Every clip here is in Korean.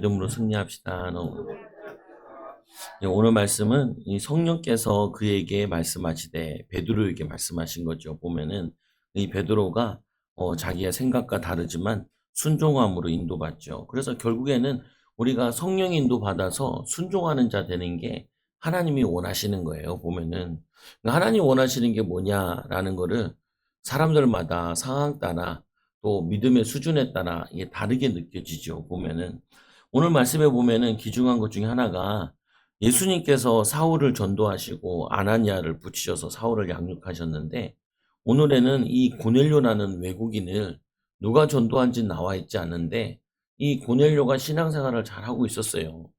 믿음으로 승리합시다. 오늘 말씀은 이 성령께서 그에게 말씀하시되 베드로에게 말씀하신 거죠. 보면은 이 베드로가 자기의 생각과 다르지만 순종함으로 인도받죠. 그래서 결국에는 우리가 성령 인도받아서 순종하는 자 되는 게 하나님이 원하시는 거예요. 보면은 하나님 원하시는 게 뭐냐라는 거를 사람들마다 상황 따라 또 믿음의 수준에 따라 이게 다르게 느껴지죠. 보면은 오늘 말씀에 보면은 기중한 것 중에 하나가 예수님께서 사울을 전도하시고 아나니아를 붙이셔서 사울을 양육하셨는데 오늘에는 이 고넬료라는 외국인을 누가 전도한지 나와 있지 않는데 이 고넬료가 신앙생활을 잘하고 있었어요.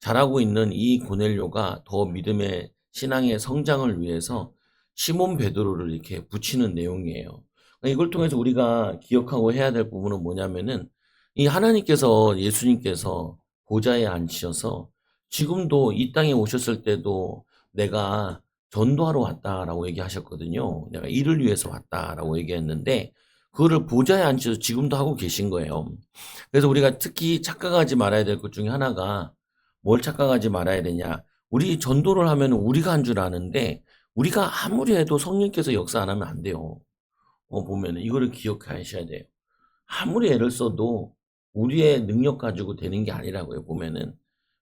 잘하고 있는 이 고넬료가 더 믿음의 신앙의 성장을 위해서 시몬 베드로를 이렇게 붙이는 내용이에요. 이걸 통해서 우리가 기억하고 해야 될 부분은 뭐냐면은 이 하나님께서 예수님께서 보좌에 앉으셔서 지금도 이 땅에 오셨을 때도 내가 전도하러 왔다라고 얘기하셨거든요. 내가 이를 위해서 왔다라고 얘기했는데 그거를 보좌에 앉으셔서 지금도 하고 계신 거예요. 그래서 우리가 특히 착각하지 말아야 될 것 중에 하나가 뭘 착각하지 말아야 되냐. 우리 전도를 하면 우리가 한 줄 아는데 우리가 아무리 해도 성령께서 역사 안 하면 안 돼요. 보면은 이거를 기억하셔야 돼요. 아무리 애를 써도 우리의 능력 가지고 되는 게 아니라고요. 보면은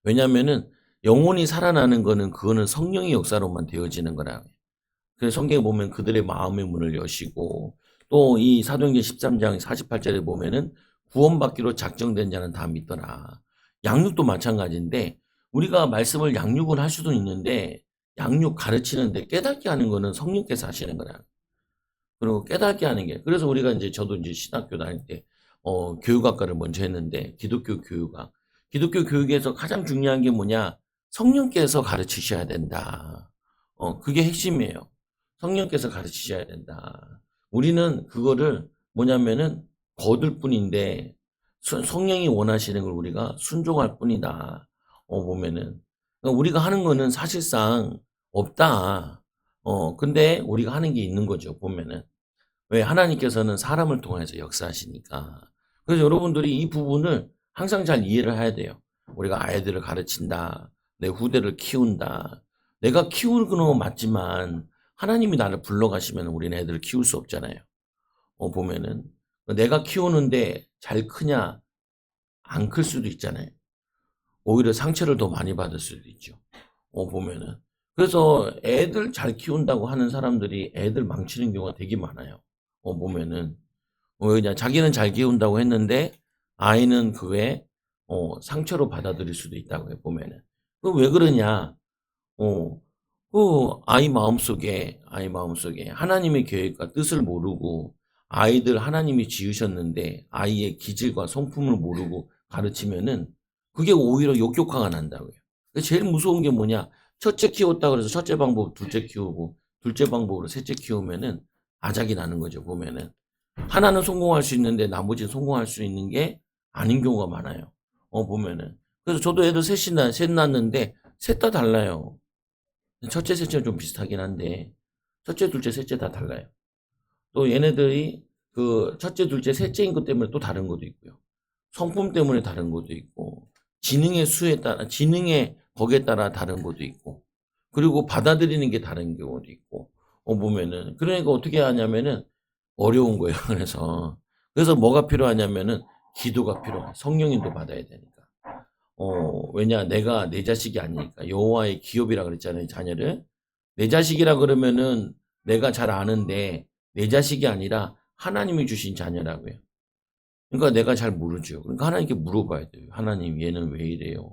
왜냐면은 영혼이 살아나는 거는 그거는 성령의 역사로만 되어지는 거라. 그래서 성경에 보면 그들의 마음의 문을 여시고 또 이 사도행전 13장 48절에 보면은 구원받기로 작정된 자는 다 믿더라. 양육도 마찬가지인데 우리가 말씀을 양육을 할 수도 있는데 양육 가르치는데 깨닫게 하는 거는 성령께서 하시는 거라. 그리고 깨닫게 하는 게 그래서 우리가 이제 저도 이제 신학교 다닐 때 교육학과를 먼저 했는데 기독교 교육학. 기독교 교육에서 가장 중요한 게 뭐냐? 성령께서 가르치셔야 된다. 그게 핵심이에요. 성령께서 가르치셔야 된다. 우리는 그거를 뭐냐면은 거둘 뿐인데 성령이 원하시는 걸 우리가 순종할 뿐이다. 보면은 그러니까 우리가 하는 거는 사실상 없다. 근데 우리가 하는 게 있는 거죠. 보면은 왜 하나님께서는 사람을 통해서 역사하시니까. 그래서 여러분들이 이 부분을 항상 잘 이해를 해야 돼요. 우리가 아이들을 가르친다. 내 후대를 키운다. 내가 키우는 건 맞지만 하나님이 나를 불러가시면 우리는 애들을 키울 수 없잖아요. 보면은 내가 키우는데 잘 크냐 안 클 수도 있잖아요. 오히려 상처를 더 많이 받을 수도 있죠. 보면은 그래서 애들 잘 키운다고 하는 사람들이 애들 망치는 경우가 되게 많아요. 보면은 그냥 자기는 잘 키운다고 했는데 아이는 그게 상처로 받아들일 수도 있다고요. 보면은 그 왜 그러냐? 그 아이 마음속에 하나님의 계획과 뜻을 모르고 아이들 하나님이 지으셨는데 아이의 기질과 성품을 모르고 가르치면은 그게 오히려 역효과가 난다고요. 제일 무서운 게 뭐냐? 첫째 키웠다 그래서 첫째 방법 둘째 키우고 둘째 방법으로 셋째 키우면은 아작이 나는 거죠. 보면은 하나는 성공할 수 있는데 나머지는 성공할 수 있는 게 아닌 경우가 많아요. 보면은 그래서 저도 애들 셋 낳았는데 셋 다 달라요. 첫째, 셋째는 좀 비슷하긴 한데 첫째, 둘째, 셋째 다 달라요. 또 얘네들이 그 첫째, 둘째, 셋째인 것 때문에 또 다른 것도 있고요. 성품 때문에 다른 것도 있고 지능의 수에 따라 지능의 거기에 따라 다른 것도 있고 그리고 받아들이는 게 다른 경우도 있고 보면은 그러니까 어떻게 하냐면은 어려운 거예요. 그래서 뭐가 필요하냐면은 기도가 필요해. 성령인도 받아야 되니까. 왜냐 내가 내 자식이 아니니까 여호와의 기업이라 그랬잖아요. 자녀를 내 자식이라 그러면은 내가 잘 아는데 내 자식이 아니라 하나님이 주신 자녀라고요. 그러니까 내가 잘 모르죠. 그러니까 하나님께 물어봐야 돼요. 하나님 얘는 왜 이래요?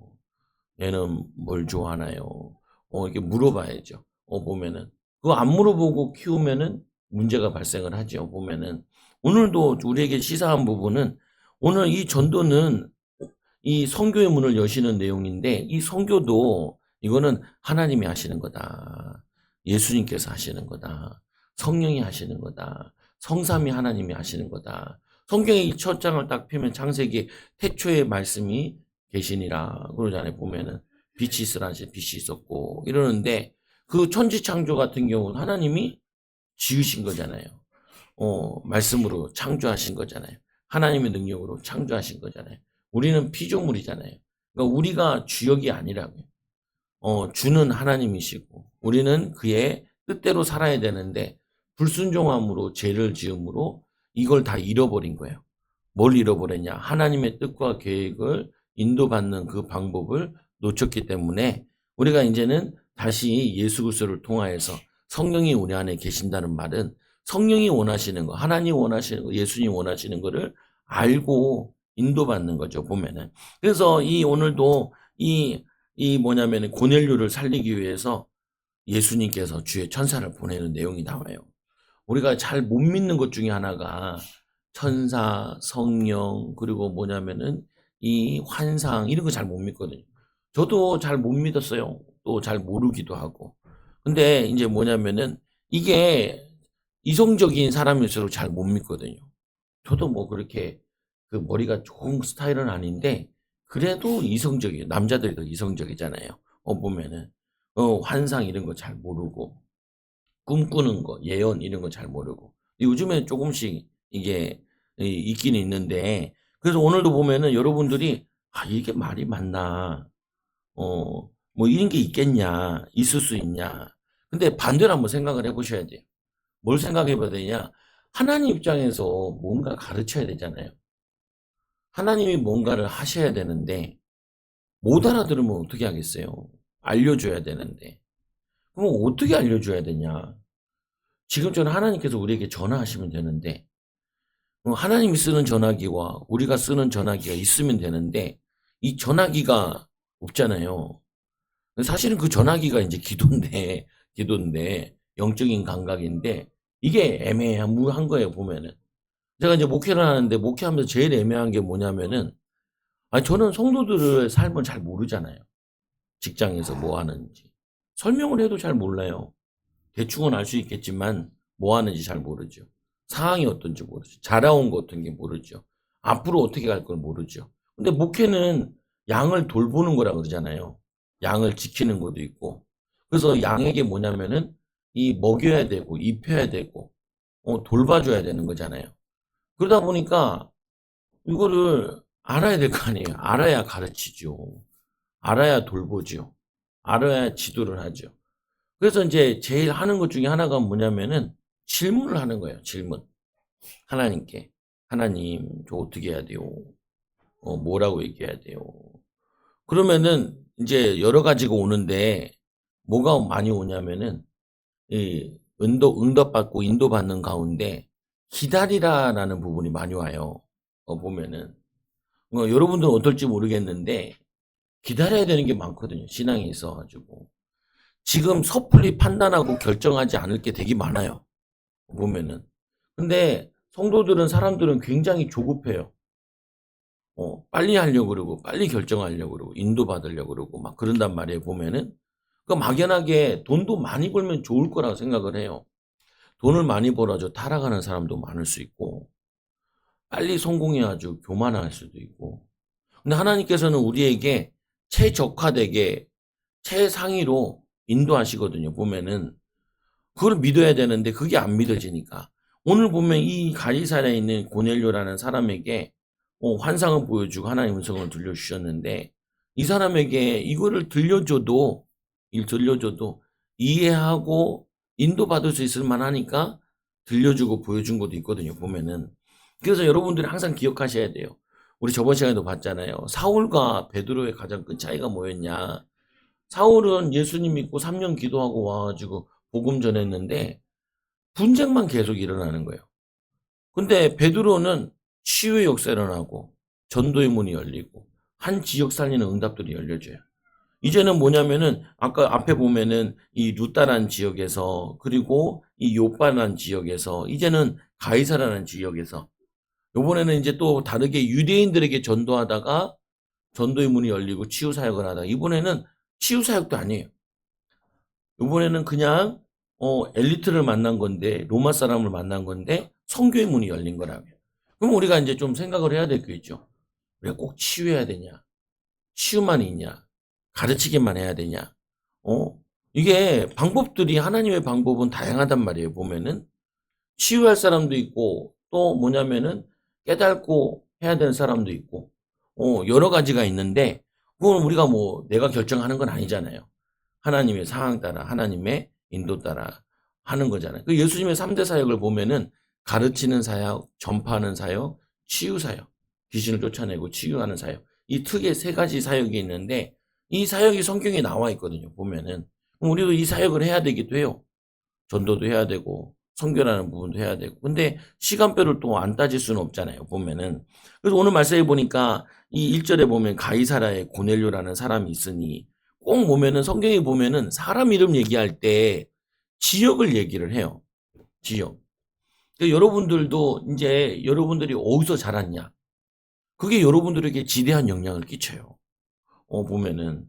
얘는 뭘 좋아하나요? 이렇게 물어봐야죠. 보면은 그거 안 물어보고 키우면은 문제가 발생을 하죠. 보면은 오늘도 우리에게 시사한 부분은 오늘 이 전도는 이 선교의 문을 여시는 내용인데 이 선교도 이거는 하나님이 하시는 거다. 예수님께서 하시는 거다. 성령이 하시는 거다. 성삼위 하나님이 하시는 거다. 성경의 첫 장을 딱 펴면 창세기 태초의 말씀이 계시니라 그러잖아요. 보면은 빛이 있으라지 빛이 있었고 이러는데 그 천지 창조 같은 경우는 하나님이 지으신 거잖아요. 말씀으로 창조하신 거잖아요. 하나님의 능력으로 창조하신 거잖아요. 우리는 피조물이잖아요. 그러니까 우리가 주역이 아니라고요. 주는 하나님이시고 우리는 그의 뜻대로 살아야 되는데 불순종함으로 죄를 지음으로 이걸 다 잃어버린 거예요. 뭘 잃어버렸냐? 하나님의 뜻과 계획을 인도받는 그 방법을 놓쳤기 때문에 우리가 이제는 다시 예수 그리스도를 통하여서 성령이 우리 안에 계신다는 말은 성령이 원하시는 거, 하나님 원하시는 거, 예수님 원하시는 거를 알고 인도받는 거죠, 보면은. 그래서 오늘도 뭐냐면 고넬료를 살리기 위해서 예수님께서 주의 천사를 보내는 내용이 나와요. 우리가 잘 못 믿는 것 중에 하나가 천사, 성령, 그리고 뭐냐면은 이 환상, 이런 거 잘 못 믿거든요. 저도 잘 못 믿었어요. 또 잘 모르기도 하고. 근데 이제 뭐냐면은 이게 이성적인 사람일수록 잘 못 믿거든요. 저도 뭐 그렇게 그 머리가 좋은 스타일은 아닌데 그래도 이성적이에요. 남자들이 더 이성적이잖아요. 보면은 환상 이런 거 잘 모르고 꿈꾸는 거, 예언 이런 거 잘 모르고. 요즘에 조금씩 이게 있긴 있는데 그래서 오늘도 보면은 여러분들이 이게 말이 맞나? 뭐 이런 게 있겠냐? 있을 수 있냐? 근데 반대로 한번 생각을 해보셔야 돼요. 뭘 생각해 봐야 되냐? 하나님 입장에서 뭔가 가르쳐야 되잖아요. 하나님이 뭔가를 하셔야 되는데 못 알아들으면 어떻게 하겠어요? 알려줘야 되는데. 그럼 어떻게 알려줘야 되냐? 지금처럼 하나님께서 우리에게 전화하시면 되는데 하나님이 쓰는 전화기와 우리가 쓰는 전화기가 있으면 되는데 이 전화기가 없잖아요. 사실은 그 전화기가 이제 기도인데 영적인 감각인데 이게 애매한 거예요, 보면은. 제가 이제 목회를 하는데 목회하면서 제일 애매한 게 뭐냐면은 저는 성도들의 삶을 잘 모르잖아요. 직장에서 뭐 하는지. 설명을 해도 잘 몰라요. 대충은 알 수 있겠지만 뭐 하는지 잘 모르죠. 상황이 어떤지 모르죠. 자라온 거 어떤 게 모르죠. 앞으로 어떻게 갈 걸 모르죠. 근데 목회는 양을 돌보는 거라 그러잖아요. 양을 지키는 것도 있고. 그래서 양에게 뭐냐면은 이 먹여야 되고 입혀야 되고 돌봐줘야 되는 거잖아요. 그러다 보니까 이거를 알아야 될 거 아니에요. 알아야 가르치죠. 알아야 돌보죠. 알아야 지도를 하죠. 그래서 이제 제일 하는 것 중에 하나가 뭐냐면은 질문을 하는 거예요. 질문. 하나님께. 하나님, 저 어떻게 해야 돼요? 뭐라고 얘기해야 돼요? 그러면은 이제 여러 가지가 오는데 뭐가 많이 오냐면은 이 응답받고 인도받는 가운데 기다리라라는 부분이 많이 와요. 보면은. 여러분들은 어떨지 모르겠는데 기다려야 되는 게 많거든요. 신앙에 있어가지고. 지금 섣불리 판단하고 결정하지 않을 게 되게 많아요. 보면은. 근데 성도들은 사람들은 굉장히 조급해요. 빨리 하려고 그러고 빨리 결정하려고 그러고 인도받으려고 그러고 막 그런단 말이에요. 보면은. 그 막연하게 돈도 많이 벌면 좋을 거라고 생각을 해요. 돈을 많이 벌어서 타락하는 사람도 많을 수 있고 빨리 성공해가지고 교만할 수도 있고. 근데 하나님께서는 우리에게 최적화되게 최상위로 인도하시거든요. 보면은 그걸 믿어야 되는데 그게 안 믿어지니까 오늘 보면 이 가이사랴에 있는 고넬료라는 사람에게 환상을 보여주고 하나님 음성을 들려주셨는데 이 사람에게 이거를 들려줘도 이해하고 인도받을 수 있을 만하니까 들려주고 보여준 것도 있거든요. 보면은. 그래서 여러분들이 항상 기억하셔야 돼요. 우리 저번 시간에도 봤잖아요. 사울과 베드로의 가장 큰 차이가 뭐였냐. 사울은 예수님 믿고 3년 기도하고 와가지고 복음 전했는데 분쟁만 계속 일어나는 거예요. 근데 베드로는 치유의 역사 일어나고 전도의 문이 열리고 한 지역 살리는 응답들이 열려져요. 이제는 뭐냐면은 아까 앞에 보면은 이 루따라는 지역에서 그리고 이 요빠라는 지역에서 이제는 가이사라는 지역에서 요번에는 이제 또 다르게 유대인들에게 전도하다가 전도의 문이 열리고 치유 사역을 하다가 이번에는 치유 사역도 아니에요. 이번에는 그냥 엘리트를 만난 건데 로마 사람을 만난 건데 선교의 문이 열린 거라고요. 그럼 우리가 이제 좀 생각을 해야 될 게 있죠. 왜 꼭 치유해야 되냐? 치유만 있냐? 가르치기만 해야 되냐? 이게 방법들이 하나님의 방법은 다양하단 말이에요. 보면은 치유할 사람도 있고 또 뭐냐면은 깨닫고 해야 되는 사람도 있고 여러 가지가 있는데 그건 우리가 뭐 내가 결정하는 건 아니잖아요. 하나님의 상황 따라 하나님의 인도 따라 하는 거잖아요. 그 예수님의 3대 사역을 보면은 가르치는 사역, 전파하는 사역, 치유 사역, 귀신을 쫓아내고 치유하는 사역. 이 특의 세 가지 사역이 있는데 이 사역이 성경에 나와 있거든요. 보면은 우리도 이 사역을 해야 되기도 해요. 전도도 해야 되고 선교라는 부분도 해야 되고. 근데 시간표를 또 안 따질 수는 없잖아요. 보면은. 그래서 오늘 말씀해 보니까 이 1절에 보면 가이사라에 고넬료라는 사람이 있으니 꼭 보면은 성경에 보면은 사람 이름 얘기할 때 지역을 얘기를 해요. 지역. 그러니까 여러분들도 이제 여러분들이 어디서 자랐냐? 그게 여러분들에게 지대한 영향을 끼쳐요. 보면은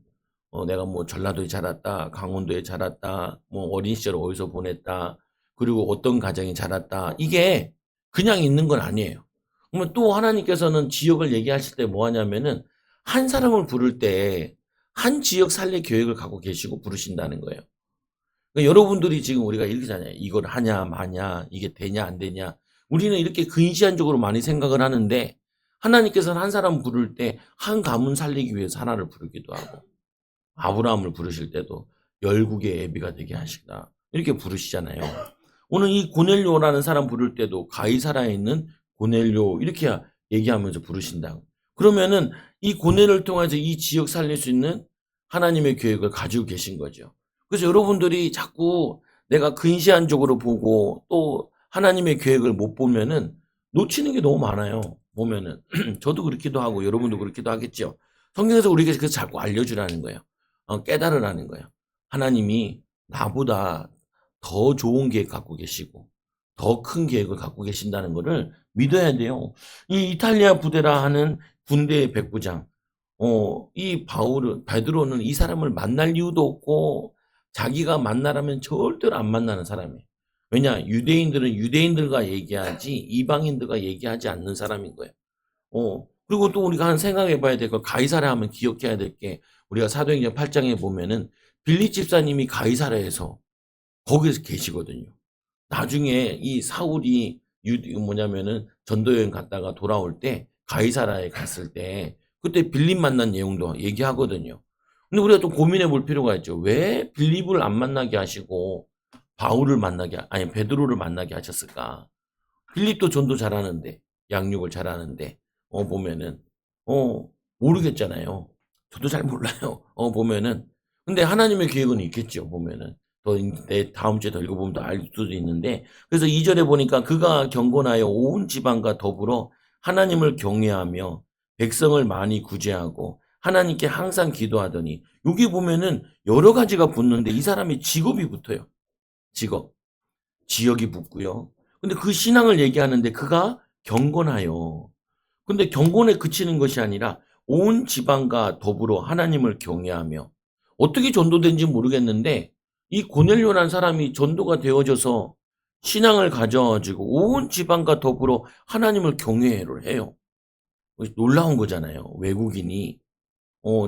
내가 뭐 전라도에 자랐다, 강원도에 자랐다, 뭐 어린 시절 어디서 보냈다, 그리고 어떤 가정에 자랐다. 이게 그냥 있는 건 아니에요. 그러면 또 하나님께서는 지역을 얘기하실 때 뭐 하냐면은 한 사람을 부를 때 한 지역 살릴 계획을 갖고 계시고 부르신다는 거예요. 그러니까 여러분들이 지금 우리가 이렇게 하잖아요. 이걸 하냐 마냐, 이게 되냐 안 되냐. 우리는 이렇게 근시안적으로 많이 생각을 하는데 하나님께서는 한 사람 부를 때 한 가문 살리기 위해서 하나를 부르기도 하고 아브라함을 부르실 때도 열국의 애비가 되게 하시다. 이렇게 부르시잖아요. 오늘 이 고넬료라는 사람 부를 때도 가이사라에 있는 고넬료 이렇게 얘기하면서 부르신다. 그러면은 이 고넬을 통해서 이 지역 살릴 수 있는 하나님의 계획을 가지고 계신 거죠. 그래서 여러분들이 자꾸 내가 근시안적으로 보고 또 하나님의 계획을 못 보면은 놓치는 게 너무 많아요. 보면은 저도 그렇기도 하고 여러분도 그렇기도 하겠죠. 성경에서 우리에게 그래서 자꾸 알려주라는 거예요. 깨달으라는 거예요. 하나님이 나보다 더 좋은 계획 갖고 계시고 더 큰 계획을 갖고 계신다는 것을 믿어야 돼요. 이 이탈리아 부대라 하는 군대의 백부장, 이 베드로는 이 사람을 만날 이유도 없고 자기가 만나라면 절대로 안 만나는 사람이에요. 왜냐? 유대인들은 유대인들과 얘기하지 이방인들과 얘기하지 않는 사람인 거예요. 그리고 또 우리가 한 생각해 봐야 될 거 가이사랴 하면 기억해야 될 게 우리가 사도행전 8장에 보면은 빌립 집사님이 가이사랴에서 거기서 계시거든요. 나중에 이 사울이 뭐냐면은 전도 여행 갔다가 돌아올 때 가이사랴에 갔을 때 그때 빌립 만난 내용도 얘기하거든요. 근데 우리가 또 고민해 볼 필요가 있죠. 왜 빌립을 안 만나게 하시고 바울을 만나게 아니 베드로를 만나게 하셨을까? 빌립도 전도 잘하는데 양육을 잘하는데 보면은 모르겠잖아요. 저도 잘 몰라요. 보면은 근데 하나님의 계획은 있겠죠. 보면은 내 다음 주에 더 읽어보면 더 알 수도 있는데 그래서 2절에 보니까 그가 경건하여 온 지방과 더불어 하나님을 경외하며 백성을 많이 구제하고 하나님께 항상 기도하더니 여기 보면은 여러 가지가 붙는데 이 사람이 직업이 붙어요. 직업. 지역이 붙고요. 근데 그 신앙을 얘기하는데 그가 경건하여. 근데 경건에 그치는 것이 아니라 온 지방과 더불어 하나님을 경외하며 어떻게 전도된지 모르겠는데 이 고넬료라는 사람이 전도가 되어져서 신앙을 가져가지고 온 지방과 더불어 하나님을 경외를 해요. 놀라운 거잖아요. 외국인이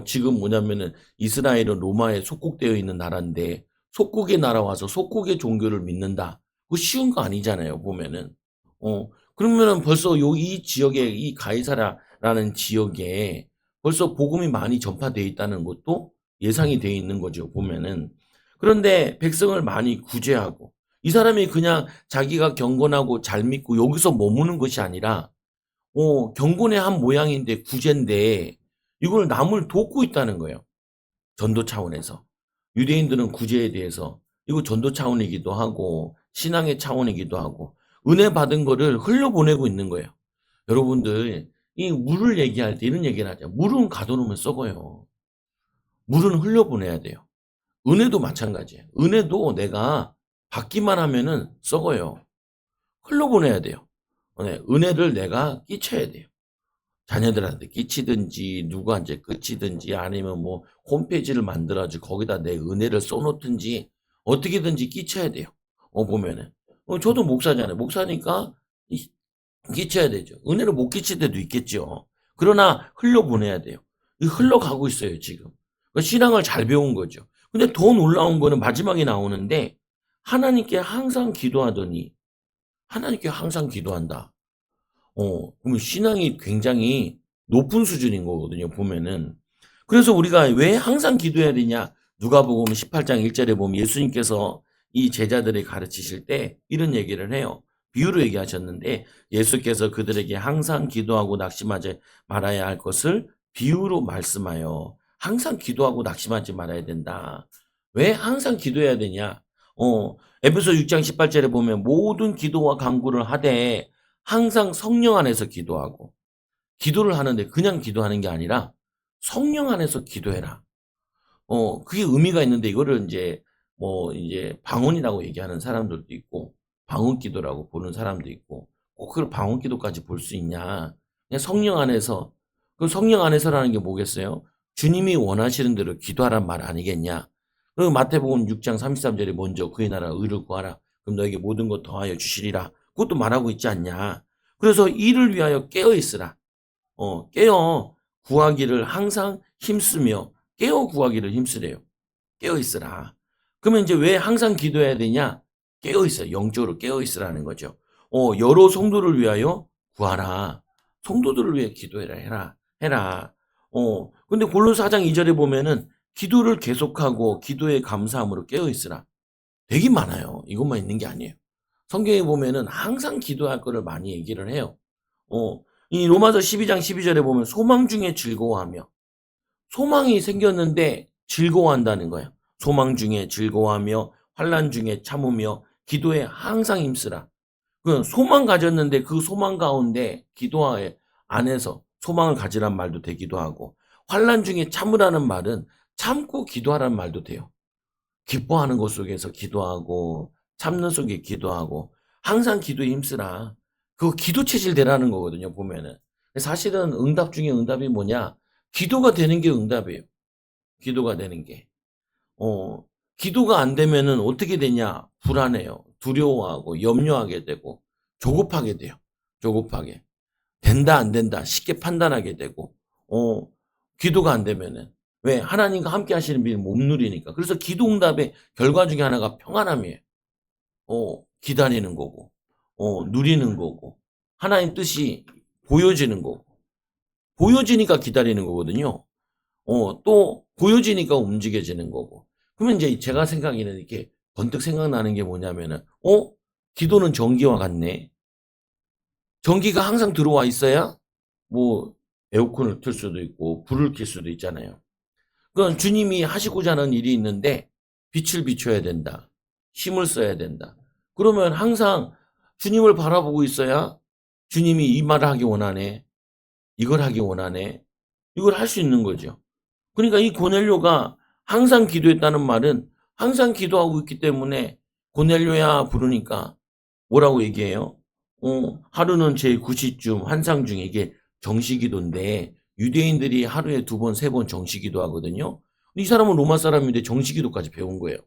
지금 뭐냐면은 이스라엘은 로마에 속국되어 있는 나라인데 속국의 나라 와서 속국의 종교를 믿는다. 그거 쉬운 거 아니잖아요, 보면은. 그러면은 벌써 이 지역에, 이 가이사라라는 지역에 벌써 복음이 많이 전파되어 있다는 것도 예상이 되어 있는 거죠, 보면은. 그런데 백성을 많이 구제하고 이 사람이 그냥 자기가 경건하고 잘 믿고 여기서 머무는 것이 아니라 경건의 한 모양인데 구제인데 이걸 남을 돕고 있다는 거예요. 전도 차원에서. 유대인들은 구제에 대해서 이거 전도 차원이기도 하고 신앙의 차원이기도 하고 은혜 받은 거를 흘려보내고 있는 거예요. 여러분들 이 물을 얘기할 때 이런 얘기를 하죠. 물은 가둬놓으면 썩어요. 물은 흘려보내야 돼요. 은혜도 마찬가지예요. 은혜도 내가 받기만 하면은 썩어요. 흘려보내야 돼요. 은혜를 내가 끼쳐야 돼요. 자녀들한테 끼치든지 누구한테 끼치든지 아니면 뭐 홈페이지를 만들어가지고 거기다 내 은혜를 써놓든지 어떻게든지 끼쳐야 돼요. 보면은 저도 목사잖아요. 목사니까 끼쳐야 되죠. 은혜를 못 끼칠 때도 있겠죠. 그러나 흘려보내야 돼요. 흘러가고 있어요 지금. 그러니까 신앙을 잘 배운 거죠. 근데 더 놀라운 거는 마지막에 나오는데 하나님께 항상 기도하더니 하나님께 항상 기도한다. 그러면 신앙이 굉장히 높은 수준인 거거든요, 보면은. 그래서 우리가 왜 항상 기도해야 되냐? 누가복음 18장 1절에 보면 예수님께서 이 제자들을 가르치실 때 이런 얘기를 해요. 비유로 얘기하셨는데 예수께서 그들에게 항상 기도하고 낙심하지 말아야 할 것을 비유로 말씀하여 항상 기도하고 낙심하지 말아야 된다. 왜 항상 기도해야 되냐? 에베소 6장 18절에 보면 모든 기도와 간구를 하되 항상 성령 안에서 기도하고 기도를 하는데 그냥 기도하는 게 아니라 성령 안에서 기도해라. 그게 의미가 있는데 이거를 이제 방언이라고 얘기하는 사람들도 있고 방언 기도라고 보는 사람도 있고 꼭 그걸 방언 기도까지 볼 수 있냐? 그냥 성령 안에서 그 성령 안에서라는 게 뭐겠어요? 주님이 원하시는 대로 기도하란 말 아니겠냐? 그리고 마태복음 6장 33절에 먼저 그의 나라 의를 구하라. 그럼 너에게 모든 것 더하여 주시리라. 그것도 말하고 있지 않냐? 그래서 이를 위하여 깨어 있으라. 깨어 구하기를 항상 힘쓰며 깨어 구하기를 힘쓰래요. 깨어 있으라. 그러면 이제 왜 항상 기도해야 되냐? 깨어 있어. 영적으로 깨어 있으라는 거죠. 여러 성도를 위하여 구하라. 성도들을 위해 기도해라. 해라. 근데 골로새 4장 2절에 보면은 기도를 계속하고 기도에 감사함으로 깨어 있으라. 되게 많아요. 이것만 있는 게 아니에요. 성경에 보면은 항상 기도할 거를 많이 얘기를 해요. 이 로마서 12장 12절에 보면 소망 중에 즐거워하며 소망이 생겼는데 즐거워한다는 거예요. 소망 중에 즐거워하며 환난 중에 참으며 기도에 항상 힘쓰라. 그 소망 가졌는데 그 소망 가운데 기도 안에서 소망을 가지란 말도 되기도 하고 환난 중에 참으라는 말은 참고 기도하라는 말도 돼요. 기뻐하는 것 속에서 기도하고 참는 속에 기도하고 항상 기도에 힘쓰라. 그거 기도 체질 되라는 거거든요, 보면은. 사실은 응답 중에 응답이 뭐냐? 기도가 되는 게 응답이에요. 기도가 되는 게. 기도가 안 되면은 어떻게 되냐? 불안해요. 두려워하고 염려하게 되고 조급하게 돼요. 조급하게. 된다, 안 된다. 쉽게 판단하게 되고. 기도가 안 되면은. 왜? 하나님과 함께 하시는 비를 못 누리니까. 그래서 기도 응답의 결과 중에 하나가 평안함이에요. 기다리는 거고, 누리는 거고, 하나님 뜻이 보여지는 거고, 보여지니까 기다리는 거거든요. 또 보여지니까 움직여지는 거고. 그러면 이제 제가 생각에는 이렇게 번뜩 생각나는 게 뭐냐면은, 기도는 전기와 같네. 전기가 항상 들어와 있어야 뭐 에어컨을 틀 수도 있고 불을 켤 수도 있잖아요. 그건 주님이 하시고자 하는 일이 있는데 빛을 비춰야 된다. 힘을 써야 된다. 그러면 항상 주님을 바라보고 있어야 주님이 이 말을 하기 원하네. 이걸 하기 원하네. 이걸 할 수 있는 거죠. 그러니까 이 고넬료가 항상 기도했다는 말은 항상 기도하고 있기 때문에 고넬료야 부르니까 뭐라고 얘기해요? 하루는 제9시쯤 환상 중에 이게 정시기도인데 유대인들이 하루에 2번, 3번 정시기도 하거든요. 이 사람은 로마 사람인데 정시기도까지 배운 거예요.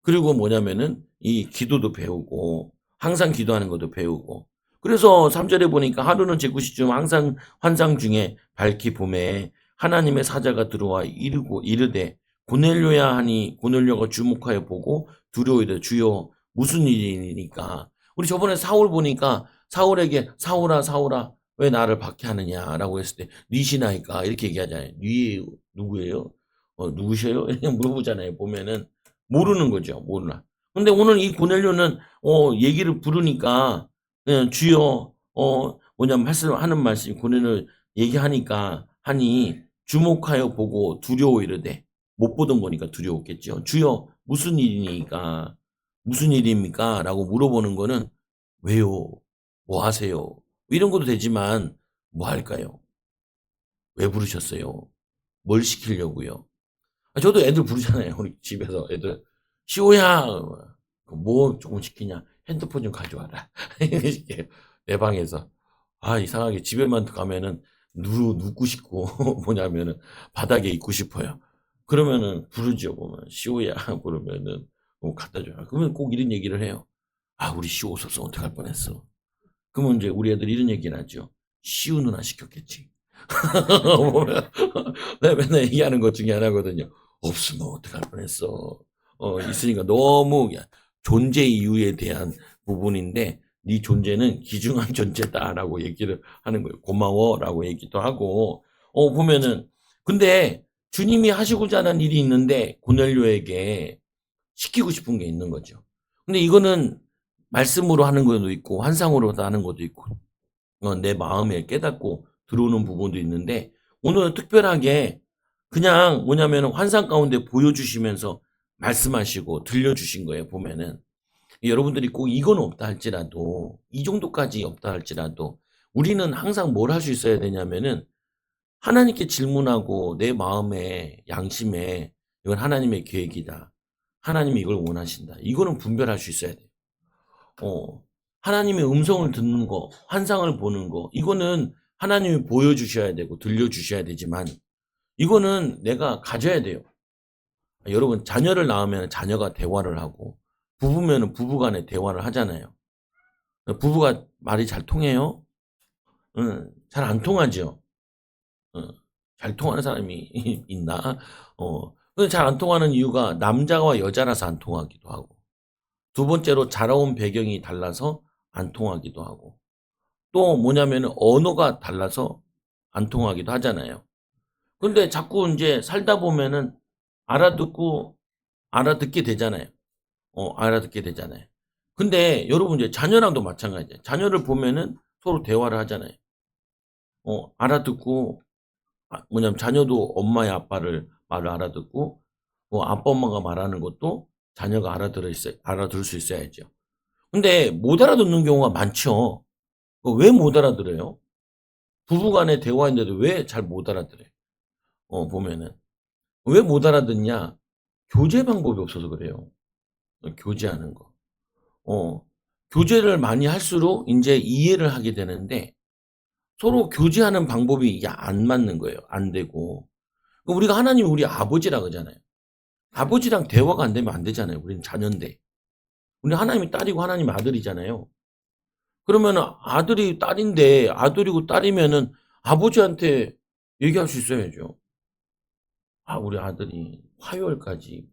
그리고 뭐냐면은 이 기도도 배우고 항상 기도하는 것도 배우고 그래서 3절에 보니까 하루는 제9시쯤 항상 환상 중에 밝히 봄에 하나님의 사자가 들어와 이르되 고넬료야 하니 고넬료가 주목하여 보고 두려워이되 주여 무슨 일이니까 우리 저번에 사울 보니까 사울에게 사울아 왜 나를 박해하느냐라고 했을 때 니시나이까 이렇게 얘기하잖아요. 니 누구예요? 누구셔요? 이렇게 물어보잖아요. 보면은 모르는 거죠. 몰라. 근데 오늘 이 고넬료는 얘기를 부르니까 그냥 주여 뭐냐면 하는 말씀이 고넬료 얘기하니까 하니 주목하여 보고 두려워 이르되 못 보던 거니까 두려웠겠죠. 주여 무슨 일이니까 무슨 일입니까? 라고 물어보는 거는 왜요? 뭐 하세요? 이런 것도 되지만 뭐 할까요? 왜 부르셨어요? 뭘 시키려고요? 저도 애들 부르잖아요. 우리 집에서 애들 시호야 뭐 조금 시키냐 핸드폰 좀 가져와라 이렇게 내 방에서 이상하게 집에만 가면은 눕고 싶고 뭐냐면은 바닥에 있고 싶어요. 그러면은 부르죠. 보면 시호야 그러면은 뭐 갖다 줘요. 그러면 꼭 이런 얘기를 해요. 우리 시호 없었으면 어떡할 뻔했어. 그러면 이제 우리 애들이 이런 얘기를 하죠. 시우 누나 시켰겠지. 보면 내가 맨날 얘기하는 것 중에 하나거든요. 없으면 어떡할 뻔했어. 있으니까 너무 존재 이유에 대한 부분인데 네 존재는 귀중한 존재다라고 얘기를 하는 거예요. 고마워라고 얘기도 하고 보면은 근데 주님이 하시고자 하는 일이 있는데 고넬료에게 시키고 싶은 게 있는 거죠. 근데 이거는 말씀으로 하는 것도 있고 환상으로 하는 것도 있고 내 마음에 깨닫고 들어오는 부분도 있는데 오늘은 특별하게 그냥 뭐냐면 환상 가운데 보여주시면서 말씀하시고 들려주신 거예요. 보면은 여러분들이 꼭 이건 없다 할지라도 이 정도까지 없다 할지라도 우리는 항상 뭘 할 수 있어야 되냐면은 하나님께 질문하고 내 마음에 양심에 이건 하나님의 계획이다. 하나님이 이걸 원하신다. 이거는 분별할 수 있어야 돼요. 하나님의 음성을 듣는 거, 환상을 보는 거, 이거는 하나님이 보여주셔야 되고 들려주셔야 되지만 이거는 내가 가져야 돼요. 여러분 자녀를 낳으면 자녀가 대화를 하고 부부면은 부부간에 대화를 하잖아요. 부부가 말이 잘 통해요? 응, 잘 안 통하죠. 응, 잘 통하는 사람이 있나? 근데 잘 안 통하는 이유가 남자와 여자라서 안 통하기도 하고 두 번째로 자라온 배경이 달라서 안 통하기도 하고 또 뭐냐면은 언어가 달라서 안 통하기도 하잖아요. 근데 자꾸 이제 살다 보면은 알아듣고 알아듣게 되잖아요. 알아듣게 되잖아요. 근데 여러분 이제 자녀랑도 마찬가지예요. 자녀를 보면은 서로 대화를 하잖아요. 알아듣고 뭐냐면 자녀도 엄마의 아빠를 말을 알아듣고 아빠 엄마가 말하는 것도 자녀가 알아들을 수 있어야죠. 근데 못 알아듣는 경우가 많죠. 왜 못 알아들어요? 부부간의 대화인데도 왜 잘 못 알아들어요? 보면은 왜 못 알아듣냐? 교제 방법이 없어서 그래요. 교제하는 거. 어, 교제를 많이 할수록 인제 이해를 하게 되는데 서로 교제하는 방법이 이게 안 맞는 거예요. 안 되고. 우리가 하나님이 우리 아버지라 그러잖아요. 아버지랑 대화가 안 되면 안 되잖아요. 우리는 자녀인데. 우리 하나님이 딸이고 하나님이 아들이잖아요. 그러면은 아들이 딸인데 아들이고 딸이면은 아버지한테 얘기할 수 있어야죠. 우리 아들이 화요일까지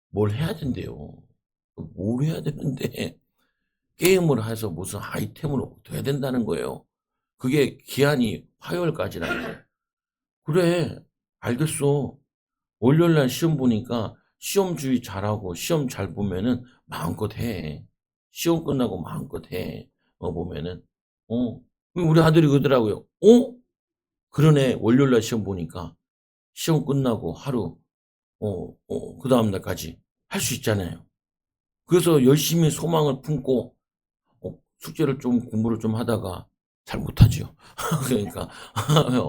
뭘 해야 된대요. 뭘 해야 되는데 게임을 해서 무슨 아이템을 얻어야 된다는 거예요. 그게 기한이 화요일까지라는 거예요. 그래, 알겠어. 월요일 날 시험 보니까 시험 주의 잘하고 시험 잘 보면은 마음껏 해. 시험 끝나고 마음껏 해. 보면은. 그럼 우리 아들이 그러더라고요. 그러네. 월요일 날 시험 보니까 시험 끝나고 하루, 그 다음 날까지 할 수 있잖아요. 그래서 열심히 소망을 품고 숙제를 좀 공부를 좀 하다가 잘 못하죠. 그러니까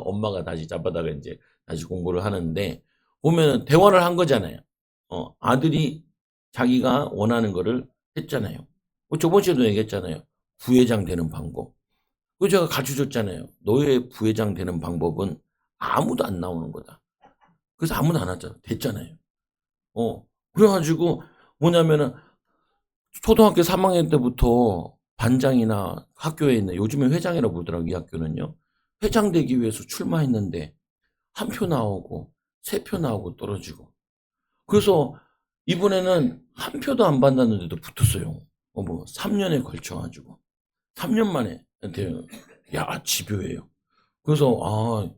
엄마가 다시 잡아다가 이제 다시 공부를 하는데 보면은 대화를 한 거잖아요. 아들이 자기가 원하는 거를 했잖아요. 저번 주에도 얘기했잖아요. 부회장 되는 방법. 그거 제가 가르쳐 줬잖아요. 너의 부회장 되는 방법은 아무도 안 나오는 거다. 그래서 아무도 안 왔잖아. 됐잖아요. 그래가지고 뭐냐면은 초등학교 3학년 때부터 반장이나 학교에 있는 요즘에 회장이라고 부르더라고요. 이 학교는요. 회장 되기 위해서 출마했는데 한 표 나오고 세 표 나오고 떨어지고. 그래서 이번에는 한 표도 안 받았는데도 붙었어요. 3년에 걸쳐 가지고 3년 만에 야, 집요해요. 그래서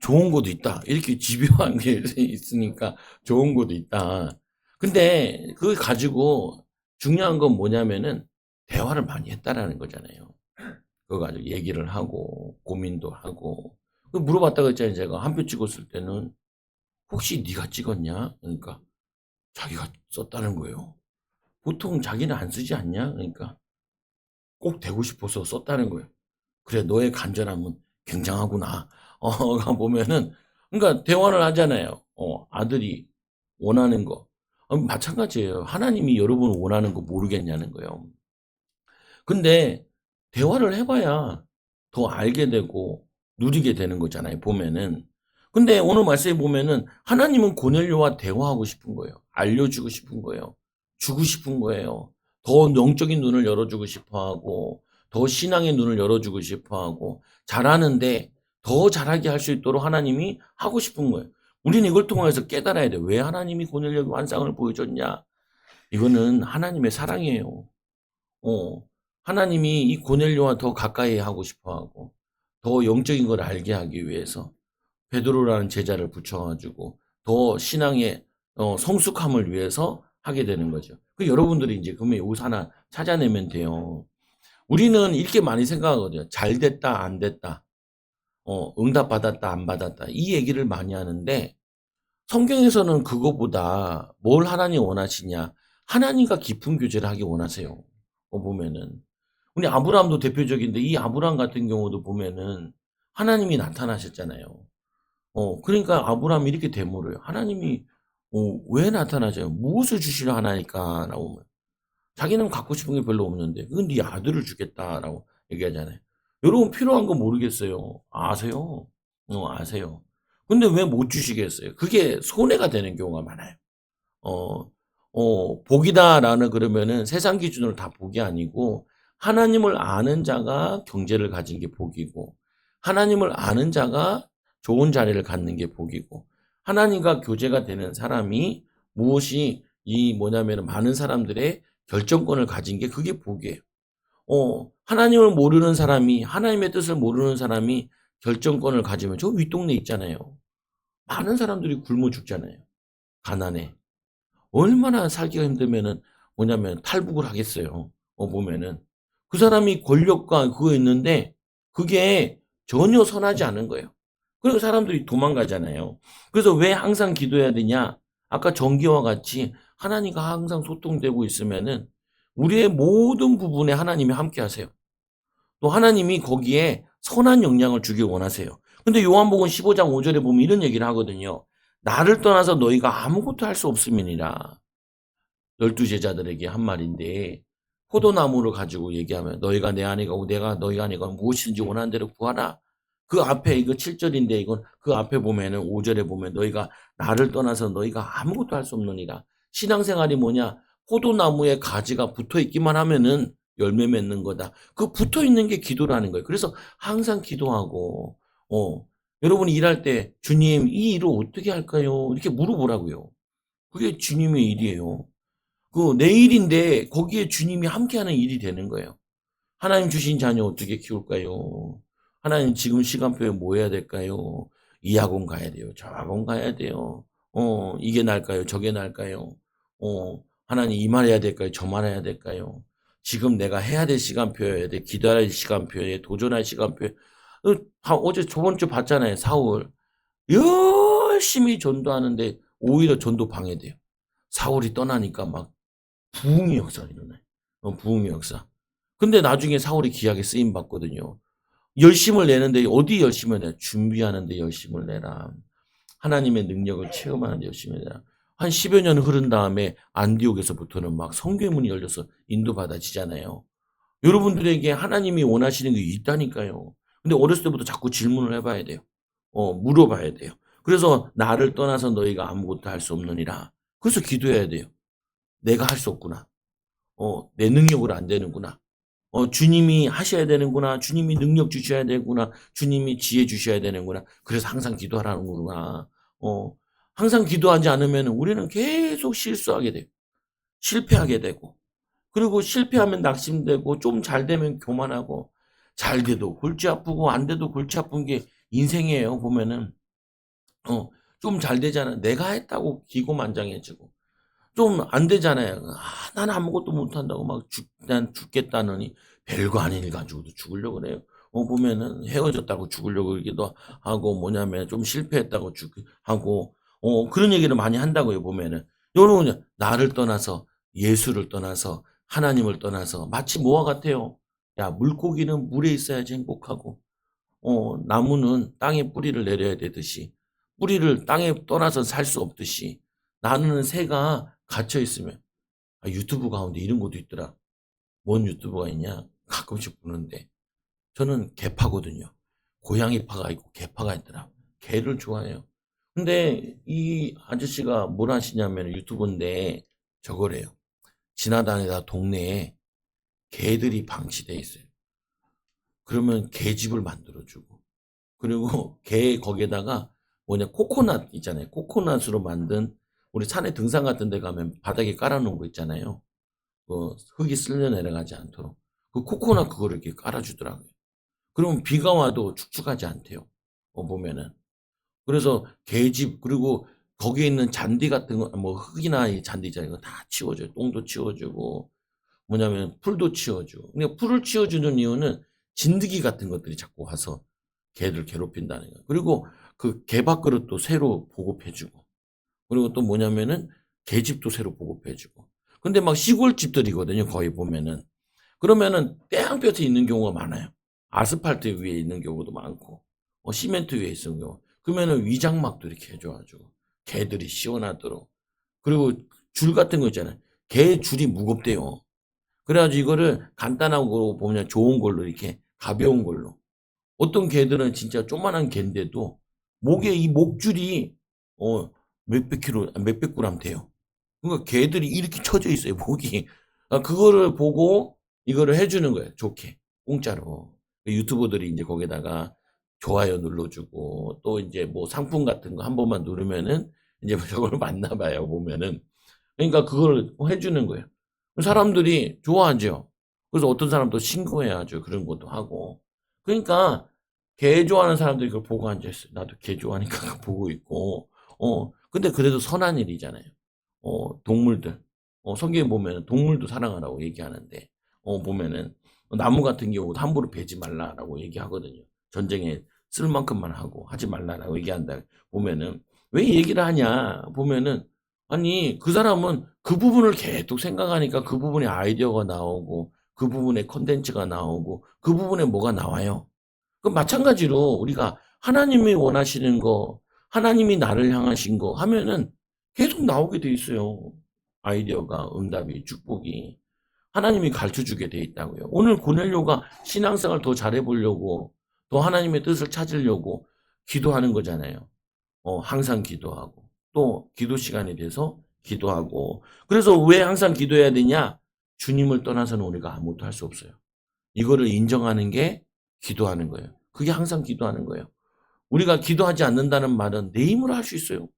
좋은 것도 있다. 이렇게 집요한 게 있으니까 좋은 것도 있다. 근데 그걸 가지고 중요한 건 뭐냐면은 대화를 많이 했다라는 거잖아요. 그거 가지고 얘기를 하고 고민도 하고 물어봤다고 했잖아요. 제가 한 표 찍었을 때는 혹시 네가 찍었냐? 그러니까 자기가 썼다는 거예요. 보통 자기는 안 쓰지 않냐? 그러니까 꼭 되고 싶어서 썼다는 거예요. 그래, 너의 간절함은 굉장하구나. 보면은, 그러니까 대화를 하잖아요. 아들이 원하는 거. 마찬가지예요. 하나님이 여러분 원하는 거 모르겠냐는 거예요. 근데 대화를 해봐야 더 알게 되고 누리게 되는 거잖아요. 보면은. 근데 오늘 말씀에 보면은 하나님은 고넬료와 대화하고 싶은 거예요. 알려주고 싶은 거예요. 주고 싶은 거예요. 더 영적인 눈을 열어주고 싶어 하고 더 신앙의 눈을 열어주고 싶어 하고 잘하는데 더 잘하게 할 수 있도록 하나님이 하고 싶은 거예요. 우리는 이걸 통해서 깨달아야 돼요. 왜 하나님이 고넬료에게 환상을 보여줬냐? 이거는 하나님의 사랑이에요. 어, 하나님이 이 고넬료와 더 가까이 하고 싶어 하고, 더 영적인 걸 알게 하기 위해서, 베드로라는 제자를 붙여가지고 더 신앙의 성숙함을 위해서 하게 되는 거죠. 그 여러분들이 이제 그러면 여기서 하나 찾아내면 돼요. 우리는 이렇게 많이 생각하거든요. 잘 됐다, 안 됐다. 응답 받았다, 안 받았다. 이 얘기를 많이 하는데 성경에서는 그거보다 뭘 하나님 원하시냐? 하나님과 깊은 교제를 하기 원하세요. 보면은 우리 아브라함도 대표적인데 이 아브라함 같은 경우도 보면은 하나님이 나타나셨잖아요. 그러니까 아브라함이 이렇게 되물어요. 하나님이 왜 나타나셔요? 무엇을 주시려 하나니까? 라고 자기는 갖고 싶은 게 별로 없는데 그건 네 아들을 주겠다라고 얘기하잖아요. 여러분 필요한 거 모르겠어요. 아세요? 아세요. 근데 왜 못 주시겠어요? 그게 손해가 되는 경우가 많아요. 어, 복이다라는 그러면은 세상 기준으로 다 복이 아니고 하나님을 아는 자가 경제를 가진 게 복이고 하나님을 아는 자가 좋은 자리를 갖는 게 복이고 하나님과 교제가 되는 사람이 무엇이 이 뭐냐면 많은 사람들의 결정권을 가진 게 그게 복이에요. 하나님을 모르는 사람이 하나님의 뜻을 모르는 사람이 결정권을 가지면 저 윗동네 있잖아요. 많은 사람들이 굶어 죽잖아요. 가난해. 얼마나 살기가 힘들면은 뭐냐면 탈북을 하겠어요. 보면은 그 사람이 권력과 그거 있는데 그게 전혀 선하지 않은 거예요. 그리고 사람들이 도망가잖아요. 그래서 왜 항상 기도해야 되냐? 아까 전기와 같이 하나님과 항상 소통되고 있으면은 우리의 모든 부분에 하나님이 함께 하세요. 또 하나님이 거기에 선한 영향을 주길 원하세요. 근데 요한복음 15장 5절에 보면 이런 얘기를 하거든요. 나를 떠나서 너희가 아무것도 할 수 없음이니라. 12제자들에게 한 말인데 포도나무를 가지고 얘기하면 너희가 내 안에 가고 내가 너희 안에 가고 무엇이든지 원하는 대로 구하라. 그 앞에 이거 7절인데 이건 그 앞에 보면은 5절에 보면 너희가 나를 떠나서 너희가 아무것도 할 수 없느니라. 신앙생활이 뭐냐? 포도나무에 가지가 붙어 있기만 하면은 열매 맺는 거다. 그 붙어 있는 게 기도라는 거예요. 그래서 항상 기도하고 여러분이 일할 때 주님 이 일을 어떻게 할까요? 이렇게 물어보라고요. 그게 주님의 일이에요. 그 내일인데 거기에 주님이 함께하는 일이 되는 거예요. 하나님 주신 자녀 어떻게 키울까요? 하나님 지금 시간표에 뭐 해야 될까요? 이 학원 가야 돼요. 저 학원 가야 돼요. 이게 날까요? 저게 날까요? 하나님 이 말 해야 될까요? 저 말 해야 될까요? 지금 내가 해야 될 시간표여야 돼. 기도해야 될 시간표에 도전할 시간표에. 어제 저번 주 봤잖아요. 사울. 열심히 전도하는데 오히려 전도 방해돼요. 사울이 떠나니까 막 부흥의 역사가 일어나요. 부흥의 역사. 근데 나중에 사울이 귀하게 쓰임 받거든요. 열심을 내는데 어디 열심을 내? 준비하는데 열심을 내라. 하나님의 능력을 체험하는데 열심을 내라. 한 10여 년 흐른 다음에 안디옥에서부터는 막 성교의 문이 열려서 인도받아지잖아요. 여러분들에게 하나님이 원하시는 게 있다니까요. 근데 어렸을 때부터 자꾸 질문을 해봐야 돼요. 물어봐야 돼요. 그래서 나를 떠나서 너희가 아무것도 할 수 없느니라. 그래서 기도해야 돼요. 내가 할 수 없구나. 내 능력으로 안 되는구나. 주님이 하셔야 되는구나. 주님이 능력 주셔야 되구나. 주님이 지혜 주셔야 되는구나. 그래서 항상 기도하라는 거구나. 항상 기도하지 않으면 우리는 계속 실수하게 돼요. 실패하게 되고. 그리고 실패하면 낙심되고, 좀 잘 되면 교만하고, 잘 돼도 골치 아프고, 안 돼도 골치 아픈 게 인생이에요, 보면은. 좀 잘 되잖아. 내가 했다고 기고만장해지고. 좀 안 되잖아요. 나는 아무것도 못한다고 막 난 죽겠다느니 별거 아닌 일 가지고도 죽으려고 그래요. 보면은 헤어졌다고 죽으려고 그러기도 하고 뭐냐면 좀 실패했다고 하고 그런 얘기를 많이 한다고요. 보면은 여러분 나를 떠나서 예수를 떠나서 하나님을 떠나서 마치 뭐와 같아요. 야 물고기는 물에 있어야지 행복하고 나무는 땅에 뿌리를 내려야 되듯이 뿌리를 땅에 떠나서 살 수 없듯이 나는 새가 갇혀 있으면 유튜브 가운데 이런 것도 있더라. 뭔 유튜브가 있냐? 가끔씩 보는데 저는 개파거든요. 고양이파가 있고 개파가 있더라. 개를 좋아해요. 근데 이 아저씨가 뭘 하시냐면 유튜브인데 저거래요. 지나다니다 동네에 개들이 방치돼 있어요. 그러면 개집을 만들어주고 그리고 개 거기에다가 뭐냐 코코넛 있잖아요. 코코넛으로 만든 우리 산에 등산 같은 데 가면 바닥에 깔아놓은 거 있잖아요. 흙이 쓸려 내려가지 않도록. 그 코코넛 그거를 이렇게 깔아주더라고요. 그러면 비가 와도 축축하지 않대요. 보면은. 그래서 개집, 그리고 거기에 있는 잔디 같은 거, 뭐 흙이나 이 잔디 있잖아요. 이거 다 치워줘요. 똥도 치워주고, 뭐냐면 풀도 치워주고. 그러니까 풀을 치워주는 이유는 진드기 같은 것들이 자꾸 와서 개를 괴롭힌다는 거예요. 그리고 그 개 밥그릇도 새로 보급해주고, 그리고 또 뭐냐면은 개집도 새로 보급해주고. 근데 막 시골집들이거든요. 거의 보면은. 그러면은 땡볕에 있는 경우가 많아요. 아스팔트 위에 있는 경우도 많고, 시멘트 위에 있는 경우. 그러면은 위장막도 이렇게 해줘가지고 개들이 시원하도록. 그리고 줄 같은 거 있잖아요. 개 줄이 무겁대요. 그래가지고 이거를 간단하고 보면 좋은 걸로, 이렇게 가벼운 걸로. 어떤 개들은 진짜 조그만한 개인데도 목에 이 목줄이 몇백 킬로, 몇백 그램 돼요. 그러니까 개들이 이렇게 쳐져 있어요, 목이. 그거를 보고 이거를 해주는 거예요, 좋게. 공짜로. 유튜버들이 이제 거기다가 좋아요 눌러주고, 또 이제 뭐 상품 같은 거 한 번만 누르면은 이제 저걸 만나 봐요, 보면은. 그러니까 그걸 해주는 거예요. 사람들이 좋아하죠. 그래서 어떤 사람도 신고해야죠. 그런 것도 하고. 그러니까 개 좋아하는 사람들이 그걸 보고 앉아있어요. 나도 개 좋아하니까 그거 보고 있고. 근데 그래도 선한 일이잖아요. 동물들. 성경에 보면 동물도 사랑하라고 얘기하는데, 보면은 나무 같은 경우도 함부로 베지 말라라고 얘기하거든요. 전쟁에 쓸 만큼만 하고 하지 말라라고 얘기한다. 보면은 왜 얘기를 하냐 보면은, 아니 그 사람은 그 부분을 계속 생각하니까 그 부분에 아이디어가 나오고, 그 부분에 컨텐츠가 나오고, 그 부분에 뭐가 나와요. 그 마찬가지로 우리가 하나님이 원하시는 거, 하나님이 나를 향하신 거 하면은 계속 나오게 돼 있어요. 아이디어가, 응답이, 축복이. 하나님이 가르쳐 주게 돼 있다고요. 오늘 고넬료가 신앙생활 더 잘해보려고, 더 하나님의 뜻을 찾으려고 기도하는 거잖아요. 항상 기도하고, 또 기도 시간이 돼서 기도하고. 그래서 왜 항상 기도해야 되냐? 주님을 떠나서는 우리가 아무것도 할 수 없어요. 이거를 인정하는 게 기도하는 거예요. 그게 항상 기도하는 거예요. 우리가 기도하지 않는다는 말은 내 힘으로 할 수 있어요.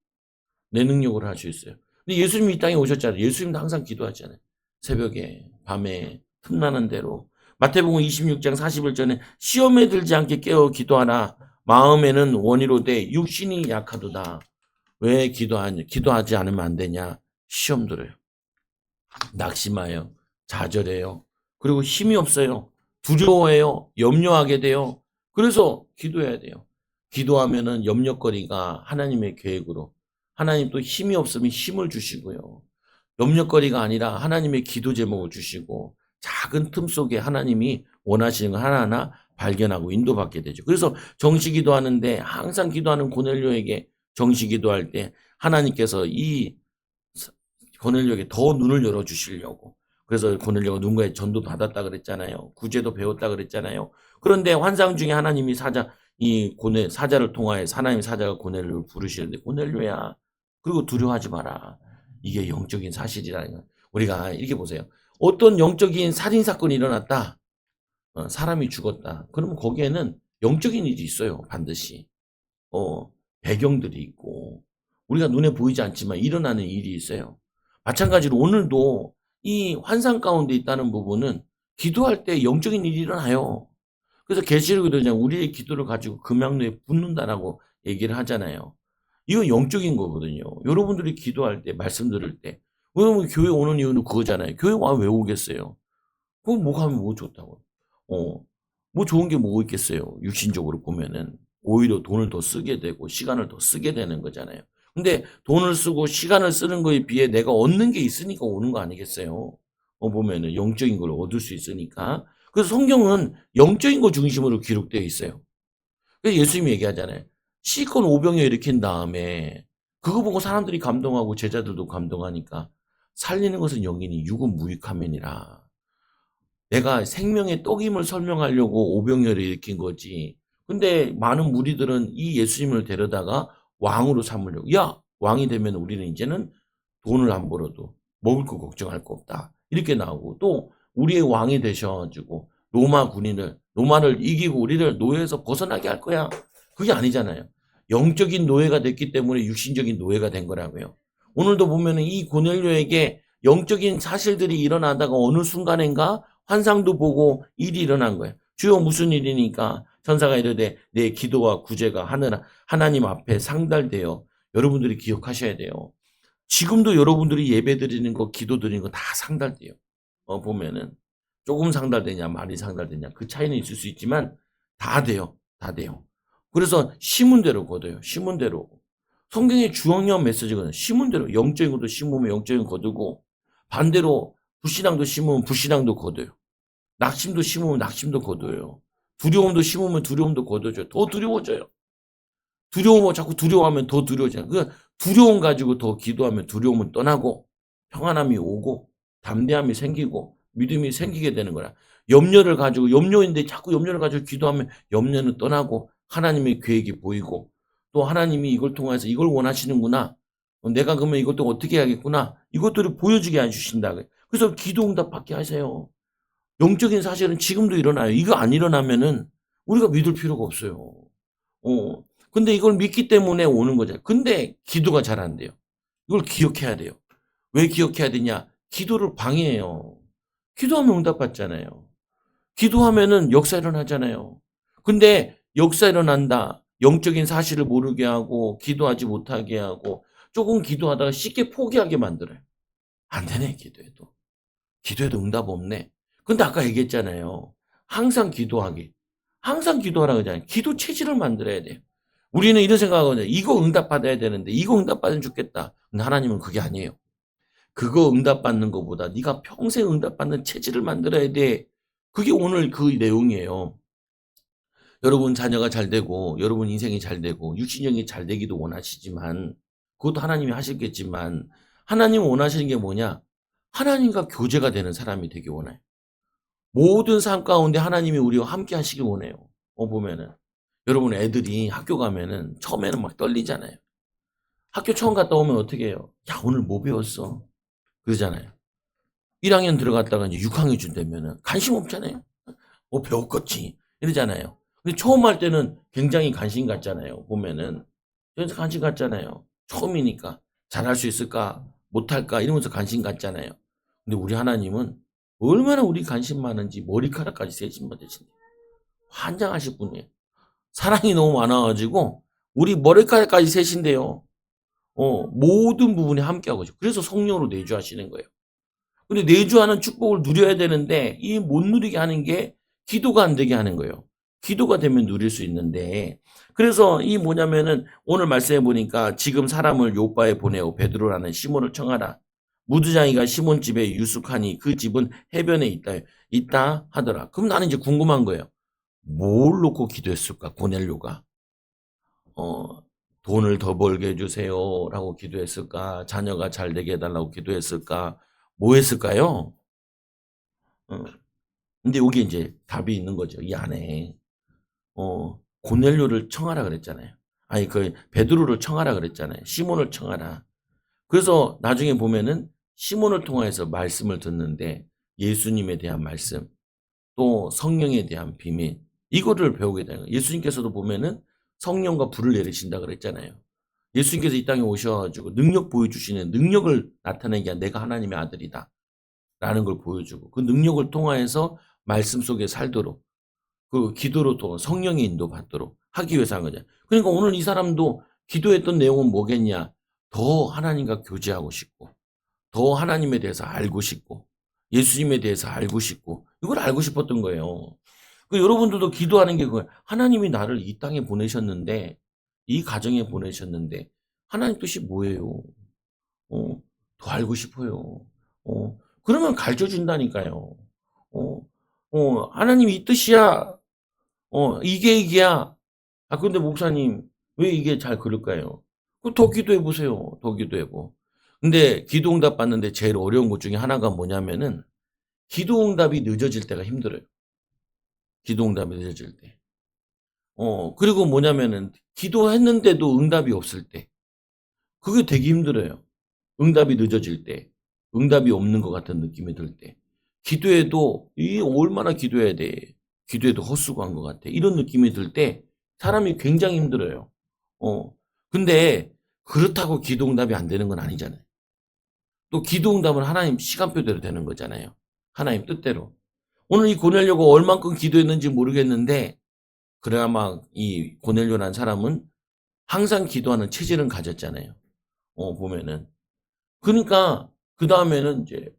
내 능력으로 할 수 있어요. 근데 예수님이 이 땅에 오셨잖아요. 예수님도 항상 기도하잖아요. 새벽에, 밤에, 틈나는 대로. 마태복음 26장 41절에 시험에 들지 않게 깨어 기도하라. 마음에는 원이로되 육신이 약하도다. 왜 기도하지 않으면 안 되냐? 시험 들어요. 낙심해요. 좌절해요. 그리고 힘이 없어요. 두려워해요. 염려하게 돼요. 그래서 기도해야 돼요. 기도하면은 염려거리가 하나님의 계획으로, 하나님 또 힘이 없으면 힘을 주시고요. 염려거리가 아니라 하나님의 기도 제목을 주시고, 작은 틈 속에 하나님이 원하시는 거 하나하나 발견하고 인도받게 되죠. 그래서 정시 기도하는데, 항상 기도하는 고넬료에게 정시 기도할 때 하나님께서 이 고넬료에게 더 눈을 열어주시려고. 그래서 고넬료가 누군가의 전도 받았다 그랬잖아요. 구제도 배웠다 그랬잖아요. 그런데 환상 중에 하나님이 사자를 통하여 하나님 사자가 고넬료를 부르시는데, 고넬료야, 그리고 두려워하지 마라. 이게 영적인 사실이라는 거. 우리가 이렇게 보세요. 어떤 영적인 살인 사건이 일어났다. 사람이 죽었다. 그러면 거기에는 영적인 일이 있어요. 반드시. 배경들이 있고, 우리가 눈에 보이지 않지만 일어나는 일이 있어요. 마찬가지로 오늘도 이 환상 가운데 있다는 부분은 기도할 때 영적인 일이 일어나요. 그래서 계시록에도 그냥 우리의 기도를 가지고 금양로에 붙는다라고 얘기를 하잖아요. 이건 영적인 거거든요. 여러분들이 기도할 때, 말씀 들을 때. 왜냐면 교회 오는 이유는 그거잖아요. 교회 와 왜 오겠어요? 그럼 뭐 하면 뭐 좋다고. 뭐 좋은 게 뭐 있겠어요. 육신적으로 보면은. 오히려 돈을 더 쓰게 되고 시간을 더 쓰게 되는 거잖아요. 근데 돈을 쓰고 시간을 쓰는 거에 비해 내가 얻는 게 있으니까 오는 거 아니겠어요? 보면은 영적인 걸 얻을 수 있으니까. 그래서 성경은 영적인 거 중심으로 기록되어 있어요. 그래서 예수님이 얘기하잖아요. 시건 오병이어 일으킨 다음에 그거 보고 사람들이 감동하고 제자들도 감동하니까, 살리는 것은 영이니 육은 무익함이니라. 내가 생명의 떡임을 설명하려고 오병이어를 일으킨 거지. 근데 많은 무리들은 이 예수님을 데려다가 왕으로 삼으려고. 야, 왕이 되면 우리는 이제는 돈을 안 벌어도 먹을 거 걱정할 거 없다. 이렇게 나오고, 또 우리의 왕이 되셔가지고 로마를 이기고 우리를 노예에서 벗어나게 할 거야. 그게 아니잖아요. 영적인 노예가 됐기 때문에 육신적인 노예가 된 거라고요. 오늘도 보면은 이 고넬료에게 영적인 사실들이 일어나다가 어느 순간인가 환상도 보고 일이 일어난 거예요. 주요 무슨 일이니까? 천사가 이르되 내 기도와 구제가 하나님 앞에 상달되어 여러분들이 기억하셔야 돼요. 지금도 여러분들이 예배 드리는 거, 기도 드리는 거 다 상달돼요. 보면은 조금 상달되냐, 많이 상달되냐 그 차이는 있을 수 있지만 다 돼요. 다 돼요. 그래서 심은 대로 거둬요. 심은 대로. 성경의 중요한 메시지거든요. 심은 대로 영적인 것도 심으면 영적인 거 거두고 반대로 불신앙도 심으면 불신앙도 거둬요. 낙심도 심으면 낙심도 거둬요. 두려움도 심으면 두려움도 거둬져요. 더 두려워져요. 두려움을 자꾸 두려워하면 더 두려워져요. 그 두려움 가지고 더 기도하면 두려움은 떠나고 평안함이 오고 담대함이 생기고 믿음이 생기게 되는 거야. 염려를 가지고 염려인데 자꾸 염려를 가지고 기도하면 염려는 떠나고 하나님의 계획이 보이고 또 하나님이 이걸 통해서 이걸 원하시는구나. 내가 그러면 이것도 어떻게 해야겠구나. 이것들을 보여주게 해주신다. 그래서 기도 응답 받게 하세요. 영적인 사실은 지금도 일어나요. 이거 안 일어나면은 우리가 믿을 필요가 없어요. 근데 이걸 믿기 때문에 오는 거죠. 근데 기도가 잘 안 돼요. 이걸 기억해야 돼요. 왜 기억해야 되냐? 기도를 방해해요. 기도하면 응답받잖아요. 기도하면은 역사 일어나잖아요. 근데 역사 일어난다. 영적인 사실을 모르게 하고 기도하지 못하게 하고 조금 기도하다가 쉽게 포기하게 만들어요. 안 되네, 기도해도. 기도해도 응답 없네. 근데 아까 얘기했잖아요. 항상 기도하기. 항상 기도하라고 하잖아요. 기도 체질을 만들어야 돼요. 우리는 이런 생각하거든요. 이거 응답받아야 되는데 이거 응답받으면 좋겠다. 근데 하나님은 그게 아니에요. 그거 응답받는 것보다 네가 평생 응답받는 체질을 만들어야 돼. 그게 오늘 그 내용이에요. 여러분 자녀가 잘 되고 여러분 인생이 잘 되고 육신형이 잘 되기도 원하시지만 그것도 하나님이 하시겠지만 하나님 원하시는 게 뭐냐? 하나님과 교제가 되는 사람이 되기 원해요. 모든 삶 가운데 하나님이 우리와 함께 하시길 원해요. 보면은 여러분 애들이 학교 가면은 처음에는 막 떨리잖아요. 학교 처음 갔다 오면 어떻게 해요? 야, 오늘 뭐 배웠어? 그러잖아요. 1학년 들어갔다가 이제 6학년 준다면은 관심 없잖아요. 뭐 배웠겠지. 이러잖아요. 근데 처음 할 때는 굉장히 관심 갖잖아요. 보면은. 그래서 관심 갖잖아요. 처음이니까. 잘할 수 있을까? 못할까? 이러면서 관심 갖잖아요. 근데 우리 하나님은 얼마나 우리 관심 많은지 머리카락까지 세신 분이신데. 환장하실 분이에요. 사랑이 너무 많아가지고 우리 머리카락까지 세신데요. 모든 부분에 함께하고 있어요. 그래서 성령으로 내주하시는 거예요. 근데 내주하는 축복을 누려야 되는데 이 못 누리게 하는 게 기도가 안 되게 하는 거예요. 기도가 되면 누릴 수 있는데 그래서 이 뭐냐면은 오늘 말씀해 보니까 지금 사람을 요바에 보내어 베드로라는 시몬을 청하라. 무두장이가 시몬 집에 유숙하니 그 집은 해변에 있다 하더라. 그럼 나는 이제 궁금한 거예요. 뭘 놓고 기도했을까 고넬료가? 어, 돈을 더 벌게 해주세요라고 기도했을까? 자녀가 잘 되게 해달라고 기도했을까? 뭐 했을까요? 어, 근데 여기 이제 답이 있는 거죠. 이 안에 고넬료를 청하라 그랬잖아요. 아니 그 베드로를 청하라 그랬잖아요. 시몬을 청하라. 그래서 나중에 보면은 시몬을 통해서 말씀을 듣는데 예수님에 대한 말씀, 또 성령에 대한 비밀 이거를 배우게 되는 거예요. 예수님께서도 보면은 성령과 불을 내리신다 그랬잖아요. 예수님께서 이 땅에 오셔가지고 능력 보여주시는 능력을 나타내게 한 내가 하나님의 아들이다. 라는 걸 보여주고 그 능력을 통하여서 말씀 속에 살도록 그 기도로 또 성령의 인도 받도록 하기 위해서 한 거죠. 그러니까 오늘 이 사람도 기도했던 내용은 뭐겠냐? 더 하나님과 교제하고 싶고 더 하나님에 대해서 알고 싶고 예수님에 대해서 알고 싶고 이걸 알고 싶었던 거예요. 그 여러분들도 기도하는 게 그거예요. 하나님이 나를 이 땅에 보내셨는데 이 가정에 보내셨는데 하나님 뜻이 뭐예요? 더 알고 싶어요. 그러면 가르쳐 준다니까요. 어, 하나님 이 뜻이야. 이게 이게야. 아, 근데 목사님, 왜 이게 잘 그럴까요? 더 기도해 보세요. 더 기도해보. 근데 기도 응답 받는데 제일 어려운 것 중에 하나가 뭐냐면은 기도 응답이 늦어질 때가 힘들어요. 기도 응답이 늦어질 때. 그리고 뭐냐면은 기도했는데도 응답이 없을 때. 그게 되게 힘들어요. 응답이 늦어질 때, 응답이 없는 것 같은 느낌이 들 때, 기도해도 이 얼마나 기도해야 돼. 기도해도 헛수고한 것 같아. 이런 느낌이 들 때 사람이 굉장히 힘들어요. 근데 그렇다고 기도 응답이 안 되는 건 아니잖아요. 또 기도 응답은 하나님 시간표대로 되는 거잖아요. 하나님 뜻대로. 오늘 이 고넬료가 얼만큼 기도했는지 모르겠는데 그나마 이 고넬료라는 사람은 항상 기도하는 체질은 가졌잖아요. 보면은. 그러니까 그 다음에는 이제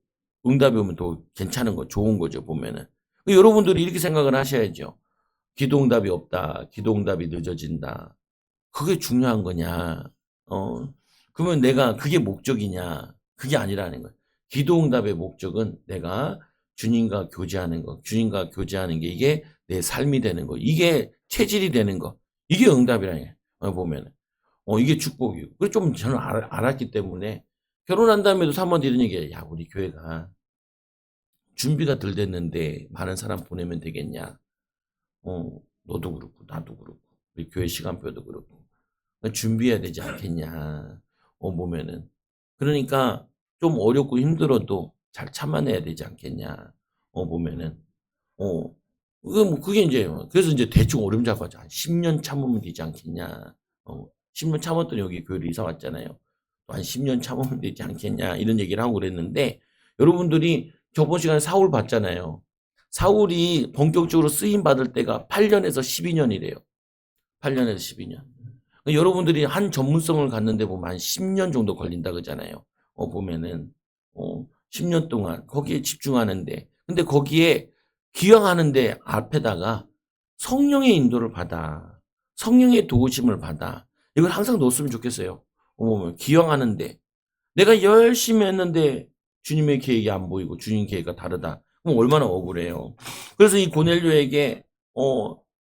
응답이 오면 더 괜찮은 거, 좋은 거죠, 보면은. 여러분들이 이렇게 생각을 하셔야죠. 기도 응답이 없다. 기도 응답이 늦어진다. 그게 중요한 거냐? 그러면 내가 그게 목적이냐? 그게 아니라는 거예요. 기도 응답의 목적은 내가 주님과 교제하는 거, 주님과 교제하는 게 이게 내 삶이 되는 거, 이게 체질이 되는 거, 이게 응답이라는 거예요. 보면은. 이게 축복이고. 그걸 좀 저는 알았기 때문에 결혼한 다음에도 사모한테 이런 얘기해요. 야, 우리 교회가 준비가 덜 됐는데 많은 사람 보내면 되겠냐? 너도 그렇고 나도 그렇고 우리 교회 시간표도 그렇고 준비해야 되지 않겠냐? 보면은 그러니까 좀 어렵고 힘들어도 잘 참아내야 되지 않겠냐? 보면은 그게 이제 그래서 이제 대충 오름 잡아서 한 10년 참으면 되지 않겠냐? 10년 참았더니 여기 교회를 이사 왔잖아요. 또 한 10년 참으면 되지 않겠냐? 이런 얘기를 하고 그랬는데 여러분들이 저번 시간에 사울 봤잖아요. 사울이 본격적으로 쓰임 받을 때가 8년에서 12년이래요. 8년에서 12년. 여러분들이 한 전문성을 갖는데 보면 한 10년 정도 걸린다 그러잖아요. 보면은 10년 동안 거기에 집중하는데 근데 거기에 기여하는데 앞에다가 성령의 인도를 받아. 성령의 도우심을 받아. 이걸 항상 넣었으면 좋겠어요. 보면 기여하는데 내가 열심히 했는데 주님의 계획이 안 보이고 주님 계획과 다르다. 그럼 얼마나 억울해요. 그래서 이 고넬료에게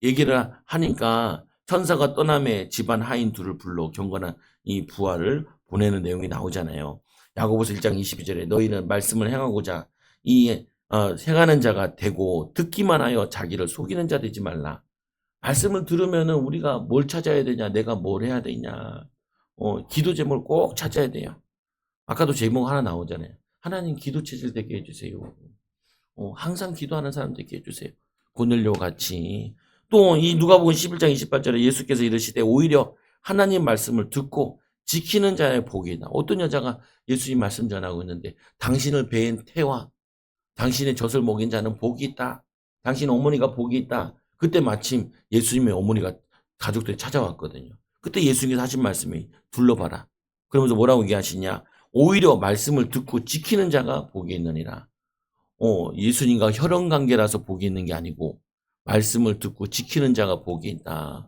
얘기를 하니까 천사가 떠남에 집안 하인 둘을 불러 경건한 이 부하를 보내는 내용이 나오잖아요. 야고보서 1장 22절에 너희는 말씀을 행하고자 이 행하는 자가 되고 듣기만 하여 자기를 속이는 자 되지 말라. 말씀을 들으면은 우리가 뭘 찾아야 되냐, 내가 뭘 해야 되냐, 기도 제목을 꼭 찾아야 돼요. 아까도 제목 하나 나오잖아요. 하나님 기도 체질 되게 해주세요. 항상 기도하는 사람 되게 해주세요. 고넬료 같이. 또 이 누가복음 11장 28절에 예수께서 이르시되 오히려 하나님 말씀을 듣고 지키는 자의 복이 있다. 어떤 여자가 예수님 말씀 전하고 있는데 당신을 배인 태와 당신의 젖을 먹인 자는 복이 있다. 당신 어머니가 복이 있다. 그때 마침 예수님의 어머니가 가족들이 찾아왔거든요. 그때 예수님께서 하신 말씀이 둘러봐라. 그러면서 뭐라고 얘기하시냐. 오히려 말씀을 듣고 지키는 자가 복이 있느니라. 예수님과 혈연관계라서 복이 있는 게 아니고 말씀을 듣고 지키는 자가 복이 있다.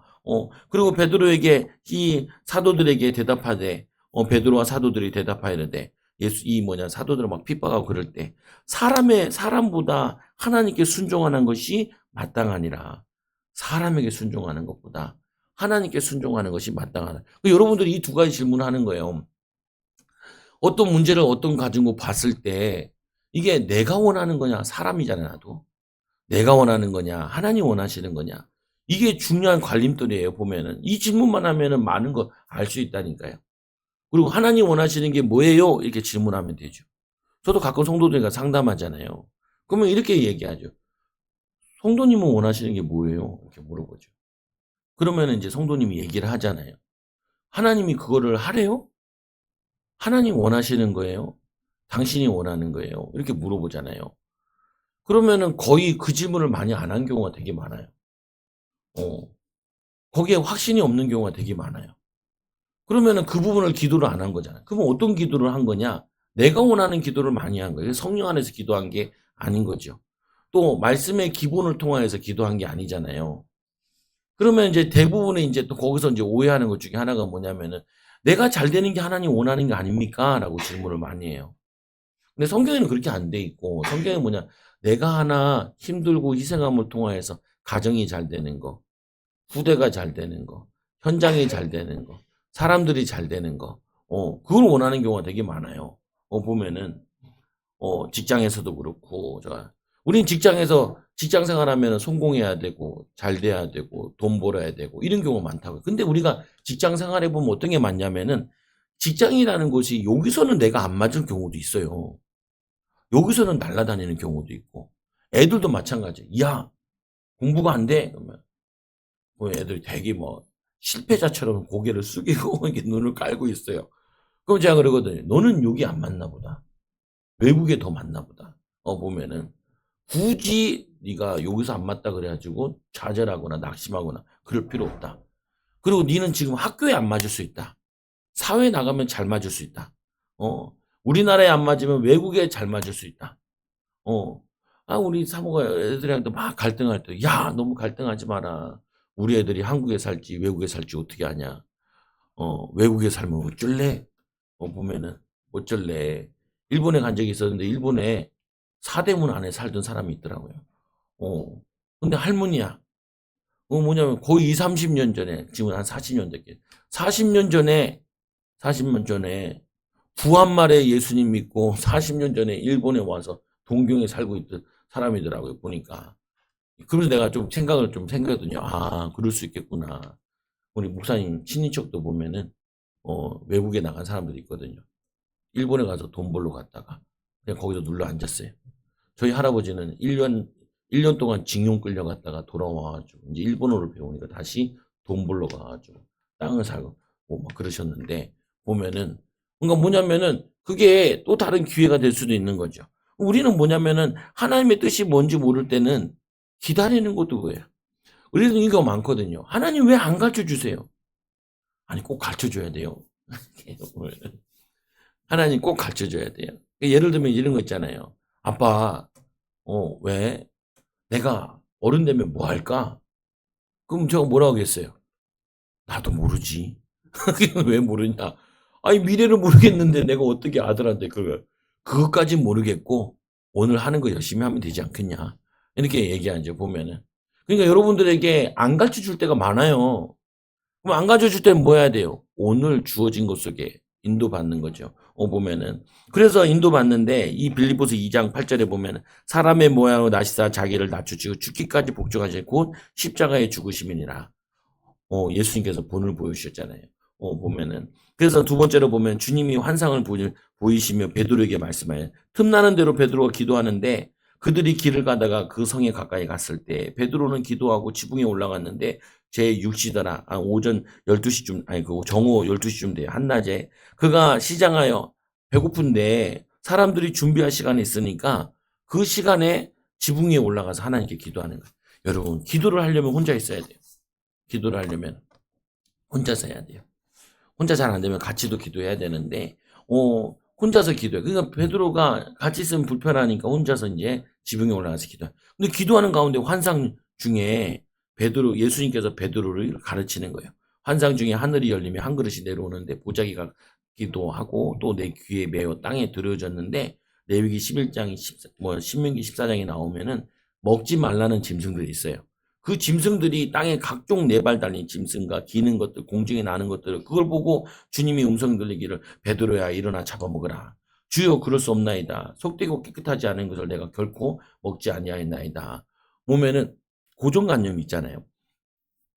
그리고 베드로에게 이 사도들에게 대답하되 베드로와 사도들이 대답하이르되 사도들을 막 핍박하고 그럴 때 사람보다 하나님께 순종하는 것이 마땅하니라. 사람에게 순종하는 것보다 하나님께 순종하는 것이 마땅하다. 여러분들이 이 두 가지 질문을 하는 거예요. 어떤 문제를 어떤 가지고 봤을 때 이게 내가 원하는 거냐 사람이잖아 나도. 내가 원하는 거냐 하나님 원하시는 거냐. 이게 중요한 갈림돌이에요. 보면은 이 질문만 하면은 많은 거 알 수 있다니까요. 그리고 하나님 원하시는 게 뭐예요? 이렇게 질문하면 되죠. 저도 가끔 성도들과 상담하잖아요. 그러면 이렇게 얘기하죠. 성도님은 원하시는 게 뭐예요? 이렇게 물어보죠. 그러면 이제 성도님이 얘기를 하잖아요. 하나님이 그거를 하래요? 하나님 원하시는 거예요? 당신이 원하는 거예요? 이렇게 물어보잖아요. 그러면은 거의 그 질문을 많이 안 한 경우가 되게 많아요. 거기에 확신이 없는 경우가 되게 많아요. 그러면은 그 부분을 기도를 안 한 거잖아요. 그러면 어떤 기도를 한 거냐? 내가 원하는 기도를 많이 한 거예요. 성령 안에서 기도한 게 아닌 거죠. 또 말씀의 기본을 통하여서 기도한 게 아니잖아요. 그러면 이제 대부분의 이제 또 거기서 이제 오해하는 것 중에 하나가 뭐냐면은 내가 잘 되는 게 하나님 원하는 게 아닙니까? 라고 질문을 많이 해요. 근데 성경에는 그렇게 안 돼 있고 성경에 뭐냐? 내가 하나 힘들고 희생함을 통하여서 가정이 잘 되는 거, 후대가 잘 되는 거, 현장이 잘 되는 거, 사람들이 잘 되는 거, 그걸 원하는 경우가 되게 많아요. 보면은, 직장에서도 그렇고, 우린 직장에서 직장 생활하면 성공해야 되고, 잘 돼야 되고, 돈 벌어야 되고, 이런 경우가 많다고요. 근데 우리가 직장 생활해 보면 어떤 게 많냐면은, 직장이라는 것이 여기서는 내가 안 맞을 경우도 있어요. 여기서는 날아다니는 경우도 있고, 애들도 마찬가지예요. 야, 공부가 안 돼? 그러면, 애들이 되게 실패자처럼 고개를 숙이고 이렇게 눈을 깔고 있어요. 그럼 제가 그러거든요. 너는 여기 안 맞나 보다. 외국에 더 맞나 보다. 보면은 굳이 네가 여기서 안 맞다 그래가지고 좌절하거나 낙심하거나 그럴 필요 없다. 그리고 니는 지금 학교에 안 맞을 수 있다. 사회에 나가면 잘 맞을 수 있다. 우리나라에 안 맞으면 외국에 잘 맞을 수 있다. 우리 사모가 애들이랑도 막 갈등할 때, 야, 너무 갈등하지 마라. 우리 애들이 한국에 살지 외국에 살지 어떻게 아냐. 외국에 살면 어쩔래? 보면은 어쩔래. 일본에 간 적이 있었는데 일본에 사대문 안에 살던 사람이 있더라고요. 근데 할머니야. 뭐냐면 거의 2, 30년 전에, 지금 한 40년 됐겠 40년 전에 구한말에 예수님 믿고 40년 전에 일본에 와서 동경에 살고 있던 사람이더라고요, 보니까. 그래서 내가 좀 생각을 좀 생각했더니, 그럴 수 있겠구나. 우리 목사님 친인척도 보면은, 외국에 나간 사람들이 있거든요. 일본에 가서 돈 벌러 갔다가, 그냥 거기서 눌러 앉았어요. 저희 할아버지는 1년 동안 징용 끌려갔다가 돌아와가지고, 이제 일본어를 배우니까 다시 돈 벌러 가가지고, 땅을 사고, 막 그러셨는데, 보면은, 그러니까 뭐냐면은, 그게 또 다른 기회가 될 수도 있는 거죠. 우리는 뭐냐면은, 하나님의 뜻이 뭔지 모를 때는 기다리는 것도 그거예요. 우리는 이거 많거든요. 하나님 왜 안 가르쳐 주세요? 아니, 꼭 가르쳐 줘야 돼요. 하나님 꼭 가르쳐 줘야 돼요. 예를 들면 이런 거 있잖아요. 아빠, 왜? 내가 어른 되면 뭐 할까? 그럼 제가 뭐라고 하겠어요? 나도 모르지. 왜 모르냐? 아니, 미래를 모르겠는데 내가 어떻게 아들한테 그것까진 모르겠고, 오늘 하는 거 열심히 하면 되지 않겠냐? 이렇게 얘기하죠, 보면은. 그러니까 여러분들에게 안 가르쳐 줄 때가 많아요. 그럼 안 가르쳐 줄 때는 뭐 해야 돼요? 오늘 주어진 것 속에 인도받는 거죠. 보면은. 그래서 인도받는데, 이 빌립보서 2장 8절에 보면은, 사람의 모양으로 나시사 자기를 낮추시고 죽기까지 복종하실 곧 십자가의 죽으심이니라. 예수님께서 본을 보여주셨잖아요. 보면은. 그래서 두 번째로 보면 주님이 환상을 보이시며 베드로에게 말씀하여 틈나는 대로 베드로가 기도하는데 그들이 길을 가다가 그 성에 가까이 갔을 때 베드로는 기도하고 지붕에 올라갔는데 제 6시더라. 오전 12시쯤, 정오 12시쯤 돼요. 한낮에. 그가 시장하여 배고픈데 사람들이 준비할 시간이 있으니까 그 시간에 지붕 위에 올라가서 하나님께 기도하는 거예요. 여러분, 기도를 하려면 혼자 있어야 돼요. 기도를 하려면 혼자서 해야 돼요. 혼자 잘 안 되면 같이도 기도해야 되는데, 혼자서 기도해. 그러니까 베드로가 같이 있으면 불편하니까 혼자서 이제 지붕에 올라가서 기도해. 근데 기도하는 가운데 환상 중에 예수님께서 베드로를 가르치는 거예요. 환상 중에 하늘이 열리며 한 그릇이 내려오는데 보자기가 기도하고 또 내 귀에 매어 땅에 들어졌는데 레위기 11장, 신명기 14장에 나오면은 먹지 말라는 짐승들이 있어요. 그 짐승들이 땅에 각종 네 발 달린 짐승과 기는 것들, 공중에 나는 것들을 그걸 보고 주님이 음성 들리기를 베드로야 일어나 잡아먹으라. 주여 그럴 수 없나이다. 속되고 깨끗하지 않은 것을 내가 결코 먹지 아니하였나이다. 보면은 고정관념이 있잖아요.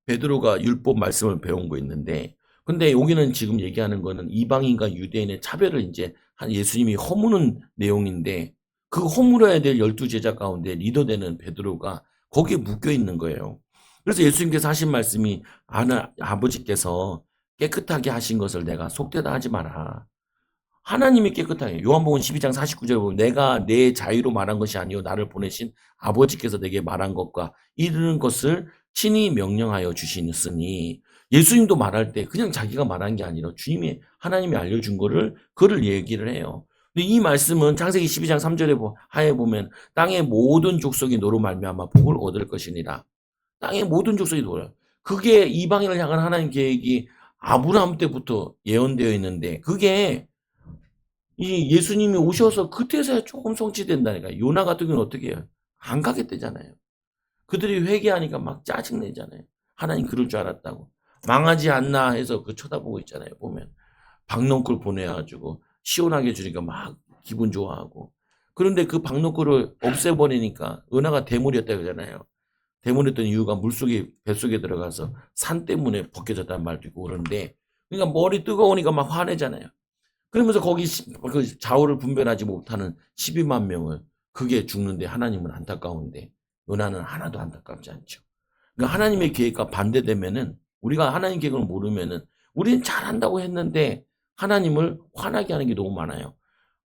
베드로가 율법 말씀을 배운 거 있는데 근데 여기는 지금 얘기하는 거는 이방인과 유대인의 차별을 이제 예수님이 허무는 내용인데 그 허물어야 될 12제자 가운데 리더되는 베드로가 거기에 묶여 있는 거예요. 그래서 예수님께서 하신 말씀이 아버지께서 깨끗하게 하신 것을 내가 속되다 하지 마라. 하나님이 깨끗하게 요한복음 12장 49절에 보면 내가 내 자유로 말한 것이 아니요 나를 보내신 아버지께서 내게 말한 것과 이르는 것을 친히 명령하여 주시니 예수님도 말할 때 그냥 자기가 말한 게 아니라 주님이 하나님이 알려준 거를 그를 얘기를 해요. 근데 이 말씀은 창세기 12장 3절에 하에 보면 땅의 모든 족속이 너로 말미암아 복을 얻을 것이니라. 땅의 모든 족속이 너로. 그게 이방인을 향한 하나님 계획이 아브라함 때부터 예언되어 있는데 그게 이 예수님이 오셔서 그때서야 조금 성취된다니까. 요나 같은 경우는 어떻게 해요? 안 가겠대잖아요. 그들이 회개하니까 막 짜증내잖아요. 하나님 그럴 줄 알았다고. 망하지 않나 해서 그 쳐다보고 있잖아요. 보면 박넝쿨 보내가지고 시원하게 주니까 막 기분 좋아하고. 그런데 그 박넝쿨을 없애버리니까 은하가 대물이었다 그러잖아요. 대물이었던 이유가 물속에 뱃속에 들어가서 산 때문에 벗겨졌다는 말도 있고 그런데 그러니까 머리 뜨거우니까 막 화내잖아요. 그러면서 거기 그 좌우를 분별하지 못하는 12만 명을 그게 죽는데 하나님은 안타까운데 은하는 하나도 안타깝지 않죠. 그러니까 하나님의 계획과 반대되면은 우리가 하나님 계획을 모르면은 우리는 잘한다고 했는데 하나님을 화나게 하는 게 너무 많아요.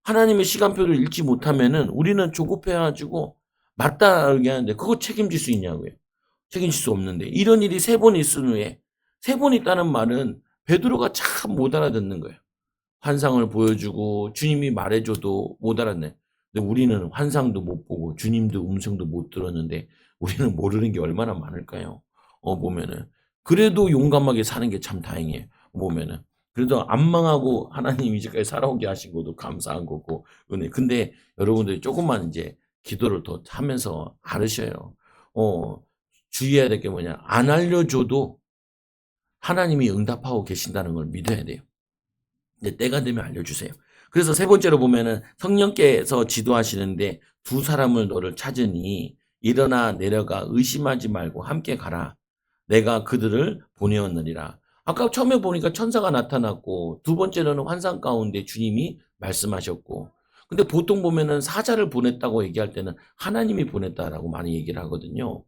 하나님의 시간표를 읽지 못하면은 우리는 조급해가지고 맞다 얘기하는데 그거 책임질 수 있냐고요. 책임질 수 없는데 이런 일이 3번 있은 후에 3번 있다는 말은 베드로가 참 못 알아듣는 거예요. 환상을 보여주고 주님이 말해줘도 못 알아듣네. 근데 우리는 환상도 못 보고 주님도 음성도 못 들었는데 우리는 모르는 게 얼마나 많을까요? 보면은. 그래도 용감하게 사는 게 참 다행이에요. 보면은. 그래도 안 망하고 하나님이 이제까지 살아오게 하신 것도 감사한 거고 은혜. 근데 여러분들이 조금만 이제 기도를 더 하면서 알으셔요. 어, 주의해야 될 게 뭐냐. 안 알려줘도 하나님이 응답하고 계신다는 걸 믿어야 돼요. 근데 때가 되면 알려주세요. 그래서 3번째로 보면은 성령께서 지도하시는데 2사람을 너를 찾으니 일어나 내려가 의심하지 말고 함께 가라. 내가 그들을 보내었느니라. 아까 처음에 보니까 천사가 나타났고 2번째로는 환상 가운데 주님이 말씀하셨고 근데 보통 보면은 사자를 보냈다고 얘기할 때는 하나님이 보냈다라고 많이 얘기를 하거든요.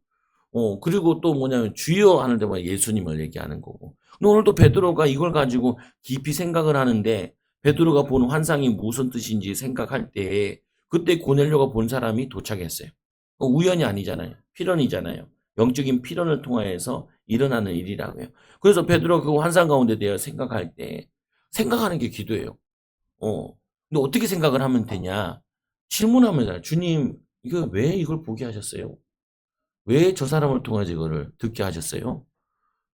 그리고 또 뭐냐면 주여 하는 데만 예수님을 얘기하는 거고. 근데 오늘도 베드로가 이걸 가지고 깊이 생각을 하는데 베드로가 본 환상이 무슨 뜻인지 생각할 때 그때 고넬료가 본 사람이 도착했어요. 우연이 아니잖아요. 필연이잖아요. 영적인 필연을 통하여서 일어나는 일이라고요. 그래서 베드로가 그 환상 가운데 대해 생각할 때 생각하는 게 기도예요. 근데 어떻게 생각을 하면 되냐? 질문하면 되잖아요. 주님, 이거 왜 이걸 보게 하셨어요? 왜 저 사람을 통해서 이거를 듣게 하셨어요?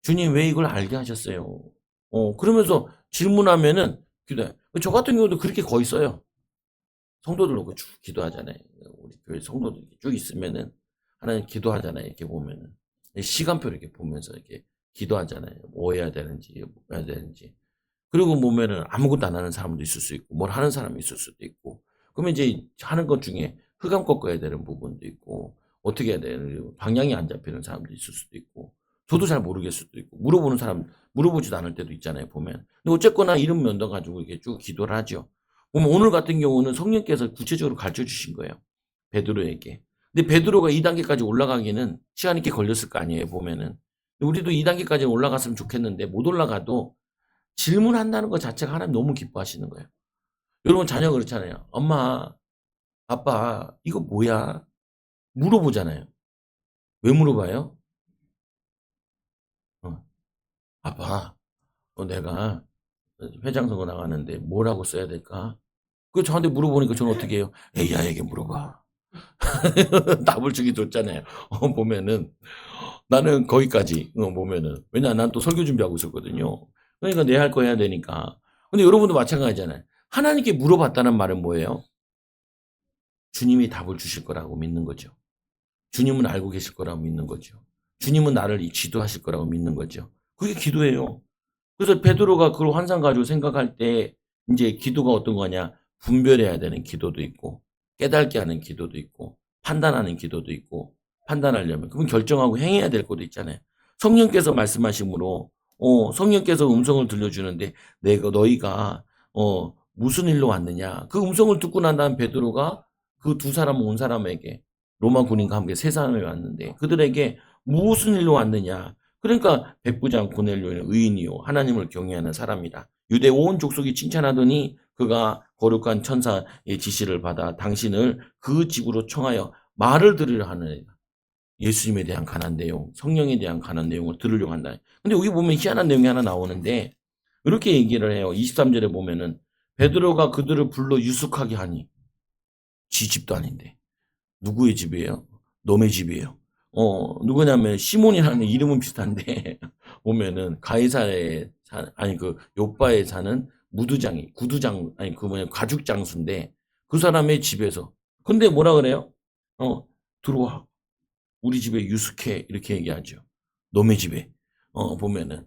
주님 왜 이걸 알게 하셨어요? 그러면서 질문하면은 기도해. 저 같은 경우도 그렇게 거의 써요. 성도들 놓고 쭉 기도하잖아요. 우리 교회 성도들 쭉 있으면은 하나님 기도하잖아요. 이렇게 보면은 시간표 이렇게 보면서 이렇게 기도하잖아요. 뭐 해야 되는지, 뭐 해야 되는지. 그리고 보면은 아무것도 안 하는 사람도 있을 수 있고, 뭘 하는 사람이 있을 수도 있고, 그러면 이제 하는 것 중에 흑암 꺾어야 되는 부분도 있고, 어떻게 해야 되는, 방향이 안 잡히는 사람도 있을 수도 있고, 저도 잘 모르겠을 수도 있고, 물어보는 사람, 물어보지도 않을 때도 있잖아요, 보면. 근데 어쨌거나 이런 면도 가지고 이렇게 쭉 기도를 하죠. 보면 오늘 같은 경우는 성령께서 구체적으로 가르쳐 주신 거예요. 베드로에게. 근데 베드로가 2단계까지 올라가기는 시간이 꽤 걸렸을 거 아니에요, 보면은. 우리도 2단계까지 올라갔으면 좋겠는데, 못 올라가도 질문한다는 것 자체가 하나님 너무 기뻐하시는 거예요. 여러분 자녀 그렇잖아요. 엄마, 아빠, 이거 뭐야? 물어보잖아요. 왜 물어봐요? 어, 아빠, 내가 회장 선거 나가는데 뭐라고 써야 될까? 그 저한테 물어보니까 저는 어떻게 해요? AI에게 물어봐. 답을 주기 좋잖아요. 보면은 나는 거기까지 보면은 왜냐 난 또 설교 준비하고 있었거든요. 그러니까 내 할 거 해야 되니까. 근데 여러분도 마찬가지잖아요. 하나님께 물어봤다는 말은 뭐예요? 주님이 답을 주실 거라고 믿는 거죠. 주님은 알고 계실 거라고 믿는 거죠. 주님은 나를 지도하실 거라고 믿는 거죠. 그게 기도예요. 그래서 베드로가 그걸 환상 가지고 생각할 때 이제 기도가 어떤 거냐? 분별해야 되는 기도도 있고 깨닫게 하는 기도도 있고 판단하는 기도도 있고 판단하려면 그건 결정하고 행해야 될 것도 있잖아요. 성령께서 말씀하심으로 성령께서 음성을 들려주는데 내가 너희가 무슨 일로 왔느냐? 그 음성을 듣고 난 다음 베드로가 그 2사람 온 사람에게 로마 군인과 함께 3사람이 왔는데 그들에게 무슨 일로 왔느냐? 그러니까 백부장 고넬료는 의인이요 하나님을 경외하는 사람이다. 유대 온 족속이 칭찬하더니 그가 거룩한 천사의 지시를 받아 당신을 그 집으로 청하여 말을 들으려 하는 예수님에 대한 관한 내용, 성령에 대한 관한 내용을 들으려고 한다. 근데 여기 보면 희한한 내용이 하나 나오는데 이렇게 얘기를 해요. 23절에 보면은 베드로가 그들을 불러 유숙하게 하니 지 집도 아닌데 누구의 집이에요? 놈의 집이에요. 누구냐면 시몬이라는 이름은 비슷한데 보면은 가이사에 아니 그 요바에 사는 무두장이 구두장 아니 그 뭐냐 가죽 장수인데 그 사람의 집에서 근데 뭐라 그래요? 들어와 우리 집에 유숙해 이렇게 얘기하죠. 놈의 집에 보면은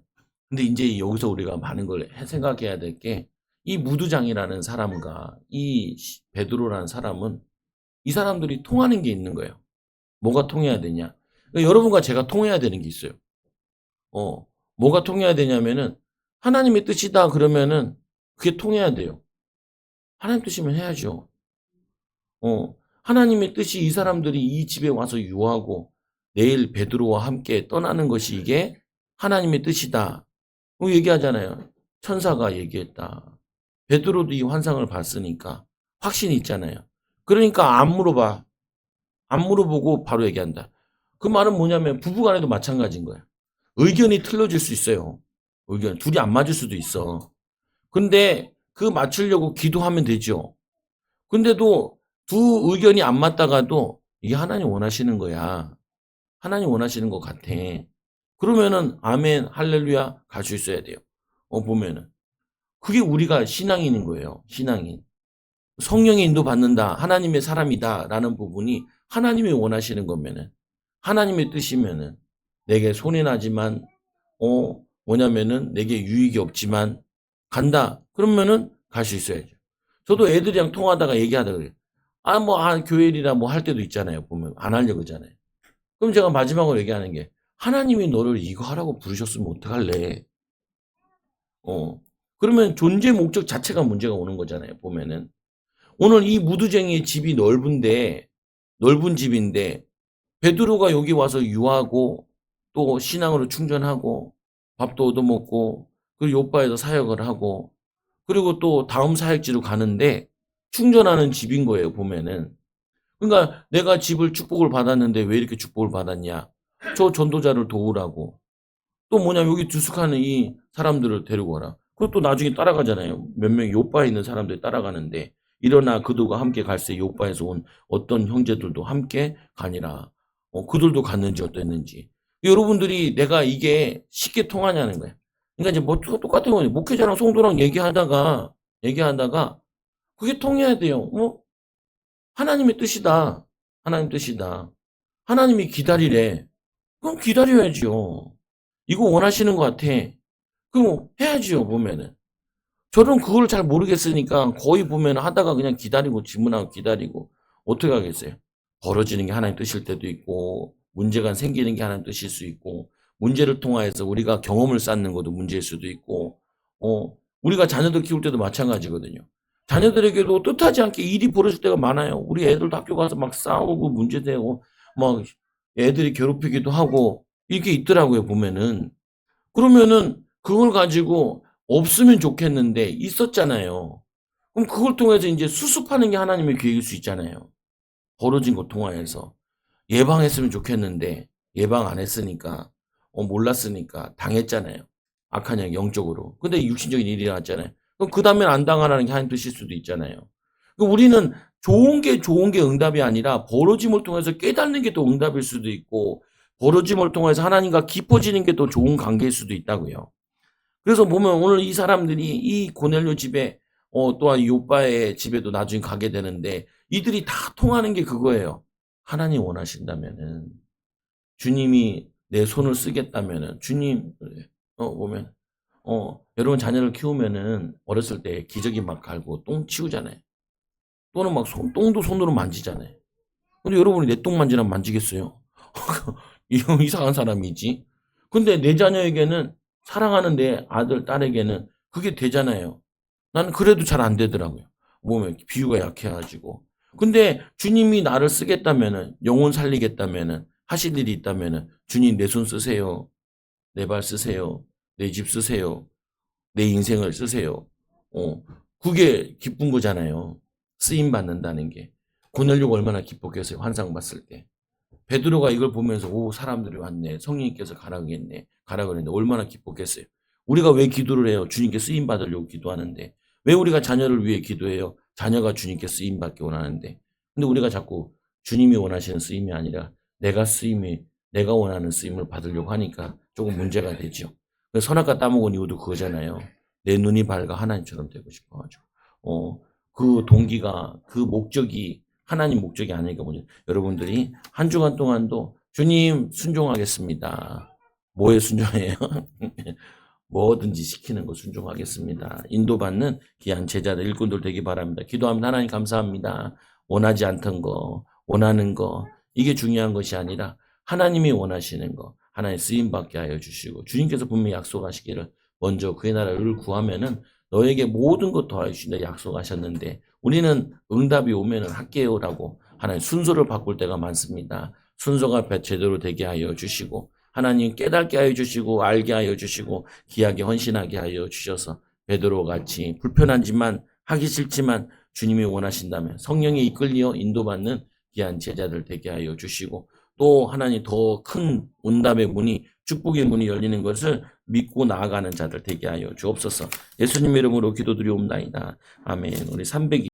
근데 이제 여기서 우리가 많은 걸 생각해야 될 게 이 무두장이라는 사람과 이 베드로라는 사람은 이 사람들이 통하는 게 있는 거예요. 뭐가 통해야 되냐? 그러니까 여러분과 제가 통해야 되는 게 있어요. 뭐가 통해야 되냐면은 하나님의 뜻이다 그러면은 그게 통해야 돼요. 하나님 뜻이면 해야죠. 하나님의 뜻이 이 사람들이 이 집에 와서 유하고 내일 베드로와 함께 떠나는 것이 이게 하나님의 뜻이다. 얘기하잖아요. 천사가 얘기했다. 베드로도 이 환상을 봤으니까 확신이 있잖아요. 그러니까 안 물어봐. 안 물어보고 바로 얘기한다. 그 말은 뭐냐면 부부간에도 마찬가지인 거야. 의견이 틀려질 수 있어요. 의견. 둘이 안 맞을 수도 있어. 근데 그 맞추려고 기도하면 되죠. 근데도 두 의견이 안 맞다가도 이게 하나님 원하시는 거야. 하나님 원하시는 것 같아. 그러면은 아멘, 할렐루야 갈 수 있어야 돼요. 보면은. 그게 우리가 신앙인인 거예요. 신앙인. 성령의 인도 받는다. 하나님의 사람이다. 라는 부분이 하나님이 원하시는 거면은, 하나님의 뜻이면은, 내게 손해나지만, 뭐냐면은, 내게 유익이 없지만, 간다. 그러면은 갈 수 있어야죠. 저도 애들이랑 통하다가 얘기하다가 그래요. 교회 일이나 뭐 할 때도 있잖아요. 보면. 안 하려고 그러잖아요. 그럼 제가 마지막으로 얘기하는 게, 하나님이 너를 이거 하라고 부르셨으면 어떡할래? 그러면 존재 목적 자체가 문제가 오는 거잖아요. 보면은. 오늘 이 무두쟁이의 집이 넓은 집인데, 베드로가 여기 와서 유하고, 또 신앙으로 충전하고, 밥도 얻어먹고, 그리고 요바에서 사역을 하고, 그리고 또 다음 사역지로 가는데, 충전하는 집인 거예요, 보면은. 그러니까 내가 집을 축복을 받았는데 왜 이렇게 축복을 받았냐? 저 전도자를 도우라고. 또 뭐냐, 여기 두숙하는 이 사람들을 데리고 와라. 그것도 나중에 따라가잖아요. 몇 명이 요바에 있는 사람들이 따라가는데, 일어나 그들과 함께 갈새 요바에서 온 어떤 형제들도 함께 가니라. 그들도 갔는지 어땠는지. 여러분들이 내가 이게 쉽게 통하냐는 거야. 그러니까 이제 뭐 똑같은 거예요. 목회자랑 성도랑 얘기하다가 그게 통해야 돼요. 하나님의 뜻이다. 하나님 뜻이다. 하나님이 기다리래. 그럼 기다려야지요. 이거 원하시는 것 같아. 그럼 해야지요, 보면은. 저는 그걸 잘 모르겠으니까 거의 보면 하다가 그냥 기다리고 질문하고 기다리고 어떻게 하겠어요? 벌어지는 게 하나님 뜻일 때도 있고 문제가 생기는 게 하나님 뜻일 수 있고 문제를 통하여서 우리가 경험을 쌓는 것도 문제일 수도 있고 우리가 자녀들 키울 때도 마찬가지거든요. 자녀들에게도 뜻하지 않게 일이 벌어질 때가 많아요. 우리 애들도 학교 가서 막 싸우고 문제되고 막 애들이 괴롭히기도 하고 이게 있더라고요, 보면은. 그러면은 그걸 가지고 없으면 좋겠는데 있었잖아요. 그럼 그걸 통해서 이제 수습하는 게 하나님의 계획일 수 있잖아요. 벌어진 것 통하여서. 예방했으면 좋겠는데 예방 안 했으니까 몰랐으니까 당했잖아요. 악한 영 영적으로. 근데 육신적인 일이 일어났잖아요. 그럼 그 다음엔 안 당하라는 게 하나님 뜻일 수도 있잖아요. 그럼 우리는 좋은 게 응답이 아니라 벌어짐을 통해서 깨닫는 게 또 응답일 수도 있고 벌어짐을 통해서 하나님과 깊어지는 게 더 좋은 관계일 수도 있다고요. 그래서 보면 오늘 이 사람들이 이 고넬료 집에 또한 요바의 집에도 나중에 가게 되는데 이들이 다 통하는 게 그거예요. 하나님 원하신다면은 주님이 내 손을 쓰겠다면은 주님 보면 여러분 자녀를 키우면은 어렸을 때 기저귀 막 갈고 똥 치우잖아요. 또는 막 똥도 손으로 만지잖아요. 근데 여러분이 내 똥 만지면 만지겠어요? 이상한 사람이지. 근데 내 자녀에게는 사랑하는 내 아들, 딸에게는 그게 되잖아요. 나는 그래도 잘 안 되더라고요. 몸에 비유가 약해가지고. 근데 주님이 나를 쓰겠다면은, 영혼 살리겠다면은, 하실 일이 있다면은, 주님 내 손 쓰세요. 내 발 쓰세요. 내 집 쓰세요. 내 인생을 쓰세요. 그게 기쁜 거잖아요. 쓰임 받는다는 게. 고넬료가 얼마나 기뻤겠어요. 환상 봤을 때. 베드로가 이걸 보면서 사람들이 왔네. 성령님께서 가라 그랬네. 가라 그랬는데 얼마나 기뻤겠어요. 우리가 왜 기도를 해요? 주님께 쓰임 받으려고 기도하는데. 왜 우리가 자녀를 위해 기도해요? 자녀가 주님께 쓰임 받기 원하는데. 근데 우리가 자꾸 주님이 원하시는 쓰임이 아니라 내가 원하는 쓰임을 받으려고 하니까 조금 문제가 되죠. 선악과 따먹은 이유도 그거잖아요. 내 눈이 밝아 하나님처럼 되고 싶어가지고. 그 동기가, 그 목적이 하나님 목적이 아니니까 뭐죠. 여러분들이 한 주간 동안도 주님 순종하겠습니다. 뭐에 순종해요? 뭐든지 시키는 거 순종하겠습니다. 인도받는 귀한 제자들 일꾼들 되기 바랍니다. 기도합니다. 하나님 감사합니다. 원하지 않던 거, 원하는 거 이게 중요한 것이 아니라 하나님이 원하시는 거 하나님 쓰임받게 하여 주시고 주님께서 분명히 약속하시기를 먼저 그의 나라를 구하면은 너에게 모든 것 더하여 주신다 약속하셨는데 우리는 응답이 오면은 할게요라고 하나님 순서를 바꿀 때가 많습니다. 순서가 제대로 되게 하여 주시고 하나님 깨닫게 하여 주시고 알게 하여 주시고 귀하게 헌신하게 하여 주셔서 베드로 같이 불편하지만 하기 싫지만 주님이 원하신다면 성령에 이끌려 인도받는 귀한 제자들 되게 하여 주시고 또 하나님 더 큰 응답의 문이 축복의 문이 열리는 것을 믿고 나아가는 자들 되게 하여 주옵소서. 예수님 이름으로 기도드리옵나이다. 아멘. 우리 300